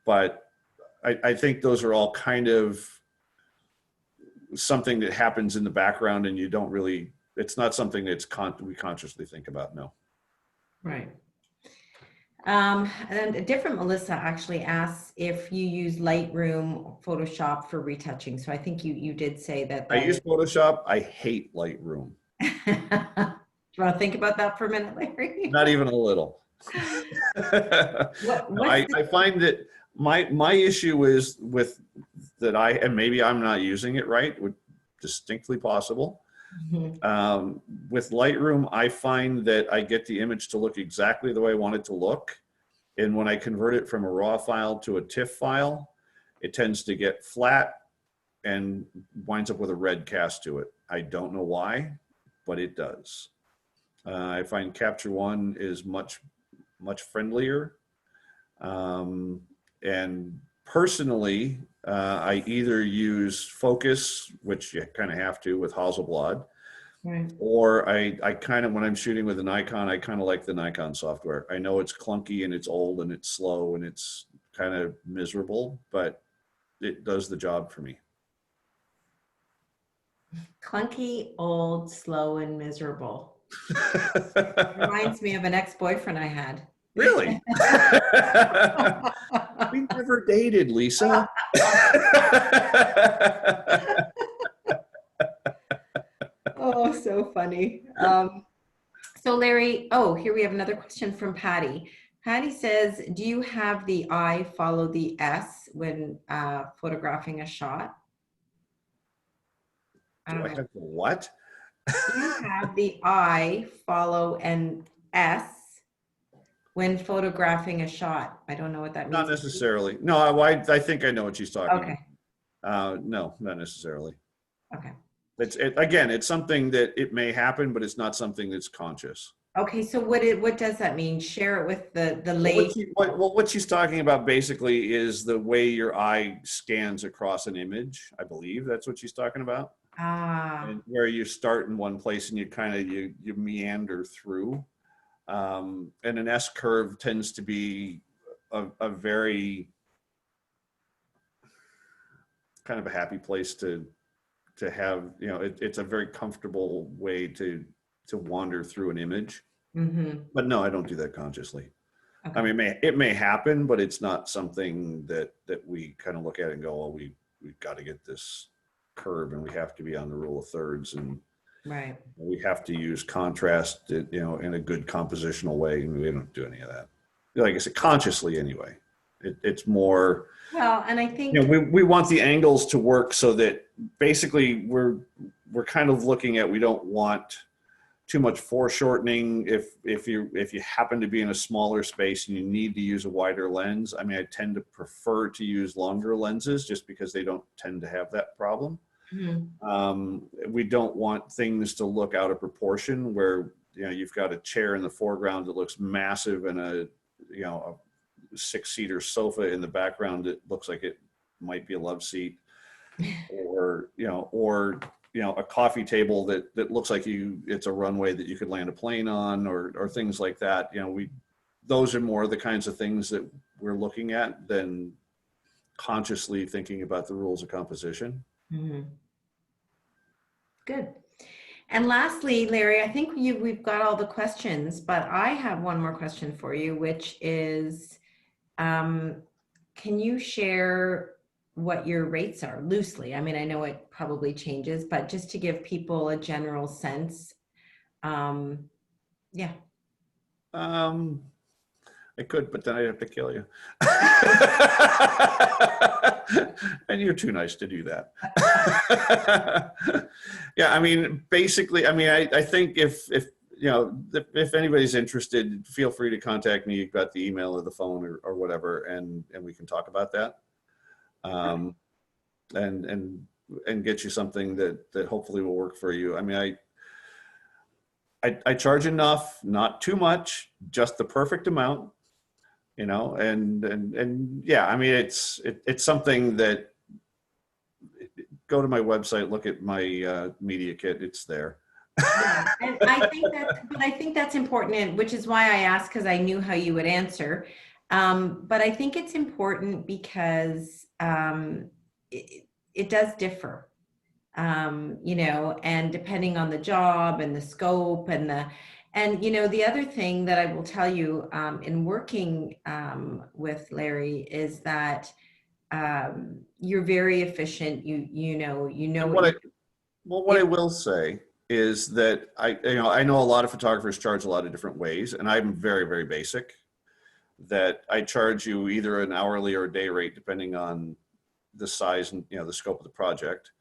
S2: But I think those are all kind of something that happens in the background, and you don't really, it's not something that's we consciously think about, no.
S1: Right. And a different Melissa actually asks if you use Lightroom, Photoshop for retouching. So I think you did say that.
S2: I use Photoshop. I hate Lightroom.
S1: Do you want to think about that for a minute, Larry?
S2: Not even a little. I find that my issue is with that and maybe I'm not using it right, distinctly possible. Mm-hmm. With Lightroom, I find that I get the image to look exactly the way I want it to look. And when I convert it from a raw file to a TIFF file, it tends to get flat and winds up with a red cast to it. I don't know why, but it does. I find Capture One is much friendlier. And personally, I either use Focus, which you kind of have to with Hasselblad, right, or I kind of, when I'm shooting with a Nikon, I kind of like the Nikon software. I know it's clunky and it's old and it's slow and it's kind of miserable, but it does the job for me.
S1: Clunky, old, slow, and miserable. Reminds me of an ex-boyfriend I had.
S2: Really? We never dated, Lisa.
S1: Oh, so funny. So Larry, here we have another question from Patty. Patty says, do you have the I follow the S when photographing a shot?
S2: Do I have the what?
S1: Do you have the I follow an S when photographing a shot? I don't know what that means.
S2: Not necessarily. No, I think I know what she's talking
S1: about.
S2: Okay. No, not necessarily.
S1: Okay.
S2: Again, it's something that it may happen, but it's not something that's conscious.
S1: Okay, so what does that mean? Share it with the lady.
S2: What she's talking about basically is the way your eye scans across an image. I believe that's what she's talking about. And where you start in one place and you kind of you meander through. And an S curve tends to be a very kind of a happy place to have, it's a very comfortable way to wander through an image. Mm-hmm. But no, I don't do that consciously. Okay. I mean, it may happen, but it's not something that we kind of look at and go, well, we've got to get this curve and we have to be on the rule of thirds and right. We have to use contrast, in a good compositional way, and we don't do any of that. Like I said, consciously anyway. It's more.
S1: Well, and I think
S2: we want the angles to work so that basically we're kind of looking at, we don't want too much foreshortening. If you happen to be in a smaller space and you need to use a wider lens, I mean, I tend to prefer to use longer lenses just because they don't tend to have that problem. Mm-hmm. We don't want things to look out of proportion where, you've got a chair in the foreground that looks massive and a 6-seater sofa in the background that looks like it might be a love seat, or a coffee table that looks like it's a runway that you could land a plane on, or things like that. Those are more the kinds of things that we're looking at than consciously thinking about the rules of composition. Mm-hmm.
S1: Good. And lastly, Larry, I think we've got all the questions, but I have one more question for you, which is, can you share what your rates are loosely? I mean, I know it probably changes, but just to give people a general sense. Yeah.
S2: I could, but then I'd have to kill you. And you're too nice to do that. Yeah, I mean, basically, I mean, I think if you know, if anybody's interested, feel free to contact me. You've got the email or the phone or whatever, and we can talk about that. Um, and get you something that hopefully will work for you. I mean, I charge enough, not too much, just the perfect amount, you know, and yeah, I mean, it's something that, go to my website, look at my media kit, it's there.
S1: Yeah, and I think that's important, and which is why I asked, because I knew how you would answer. But I think it's important because it does differ, you know, and depending on the job and the scope and you know, the other thing that I will tell you in working with Larry is that you're very efficient. You know
S2: And
S1: what you.
S2: what I will say is that I know a lot of photographers charge a lot of different ways, and I'm very, very basic. That I charge you either an hourly or a day rate, depending on the size and, you know, the scope of the project.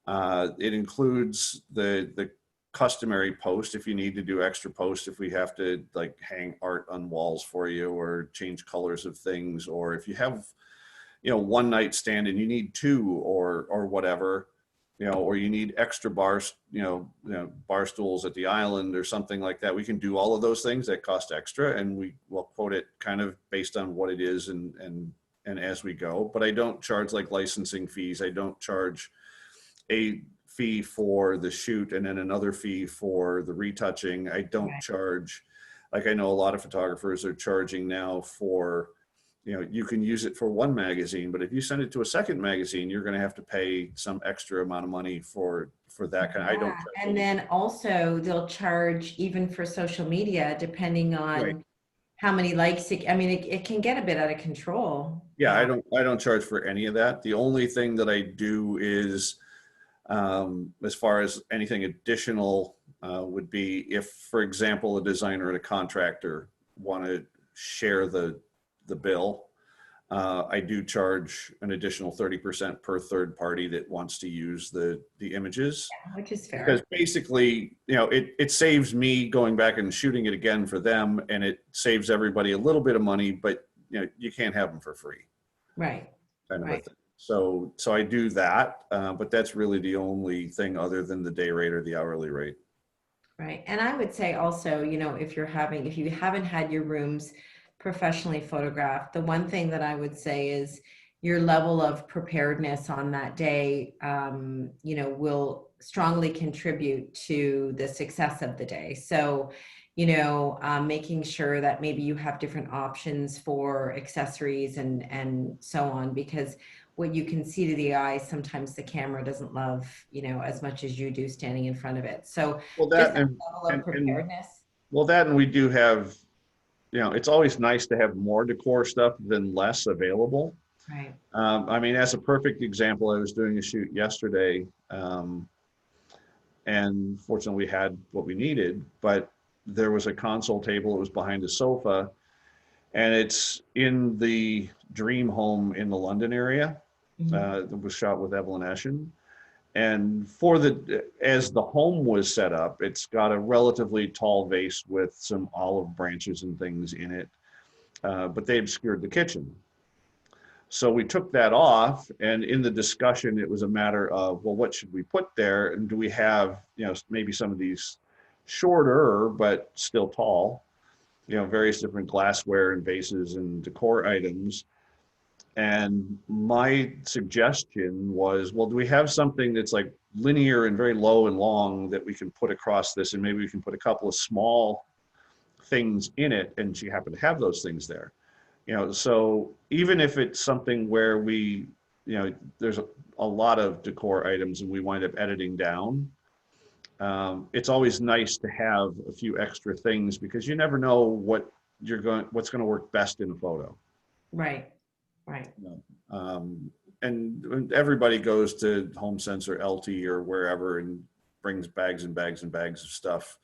S2: It includes the customary post if you need to do extra posts, if we have to like hang art on walls for you or change colors of things, or if you have, you know, one night stand and you need two or whatever, you know, or you need extra bars, bar stools at the island or something like that. We can do all of those things that cost extra, and we will quote it kind of based on what it is and as we go. But I don't charge like licensing fees. I don't charge a fee for the shoot and then another fee for the retouching. I don't charge, like I know a lot of photographers are charging now for, you know, you can use it for one magazine, but if you send it to a second magazine, you're going to have to pay some extra amount of money for that kind. I don't.
S1: And then also they'll charge even for social media, depending on
S2: Right.
S1: how many likes it, I mean, it can get a bit out of control.
S2: Yeah, I don't charge for any of that. The only thing that I do is, as far as anything additional, would be if, for example, a designer and a contractor want to share the bill. I do charge an additional 30% per third party that wants to use the images.
S1: Yeah, which is fair.
S2: Because basically, you know, it saves me going back and shooting it again for them, and it saves everybody a little bit of money, but you know, you can't have them for free.
S1: Right.
S2: Kind of a
S1: Right.
S2: thing. So I do that, but that's really the only thing other than the day rate or the hourly rate.
S1: Right. And I would say also, you know, if you haven't had your rooms professionally photographed, the one thing that I would say is your level of preparedness on that day, you know, will strongly contribute to the success of the day. So, you know, making sure that maybe you have different options for accessories and so on, because what you can see to the eye, sometimes the camera doesn't love, you know, as much as you do standing in front of it. So
S2: Well,
S1: just
S2: that
S1: that level of preparedness.
S2: well, that and we do have, you know, it's always nice to have more decor stuff than less available.
S1: Right.
S2: I mean, as a perfect example, I was doing a shoot yesterday, and fortunately we had what we needed, but there was a console table. It was behind a sofa, and it's in the dream home in the London area. That was shot with Evelyn Eshin. And as the home was set up, it's got a relatively tall vase with some olive branches and things in it, but they obscured the kitchen. So we took that off, and in the discussion, it was a matter of, well, what should we put there? And do we have, you know, maybe some of these shorter, but still tall, you know, various different glassware and vases and decor items. And my suggestion was, well, do we have something that's like linear and very low and long that we can put across this, and maybe we can put a couple of small things in it, and she happened to have those things there. You know, so even if it's something where we, you know, there's a lot of decor items and we wind up editing down, it's always nice to have a few extra things, because you never know what's going to work best in a photo.
S1: Right. Right.
S2: You know, and everybody goes to HomeSense or LT or wherever and brings bags and bags and bags of stuff.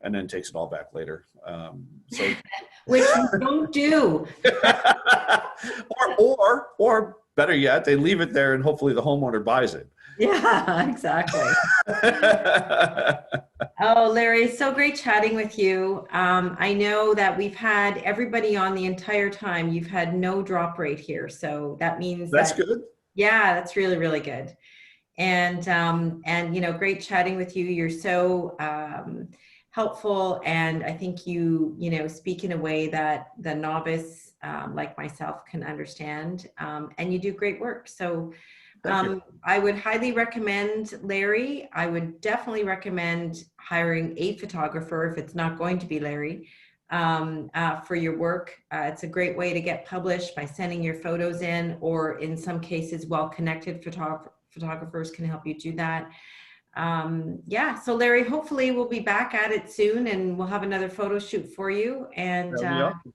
S2: and then takes it all back later. So
S1: Which we don't do.
S2: or better yet, they leave it there and hopefully the homeowner buys it.
S1: Yeah, exactly. Oh, Larry, so great chatting with you. I know that we've had everybody on the entire time. You've had no drop rate here. So that means
S2: That's
S1: that,
S2: good.
S1: yeah, that's really, really good. And you know, great chatting with you. You're so helpful. And I think you know, speak in a way that the novice like myself can understand. And you do great work. So
S2: Thank you.
S1: I would highly recommend Larry. I would definitely recommend hiring a photographer if it's not going to be Larry for your work. It's a great way to get published by sending your photos in, or in some cases, well-connected photographers can help you do that. Yeah, so Larry, hopefully we'll be back at it soon and we'll have another photo shoot for you. And
S2: That'd be awesome.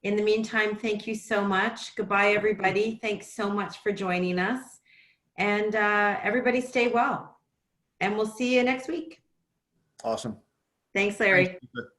S1: in the meantime, thank you so much. Goodbye, everybody. Thanks so much for joining us. And everybody stay well. And we'll see you next week.
S2: Awesome.
S1: Thanks, Larry.
S2: Thanks.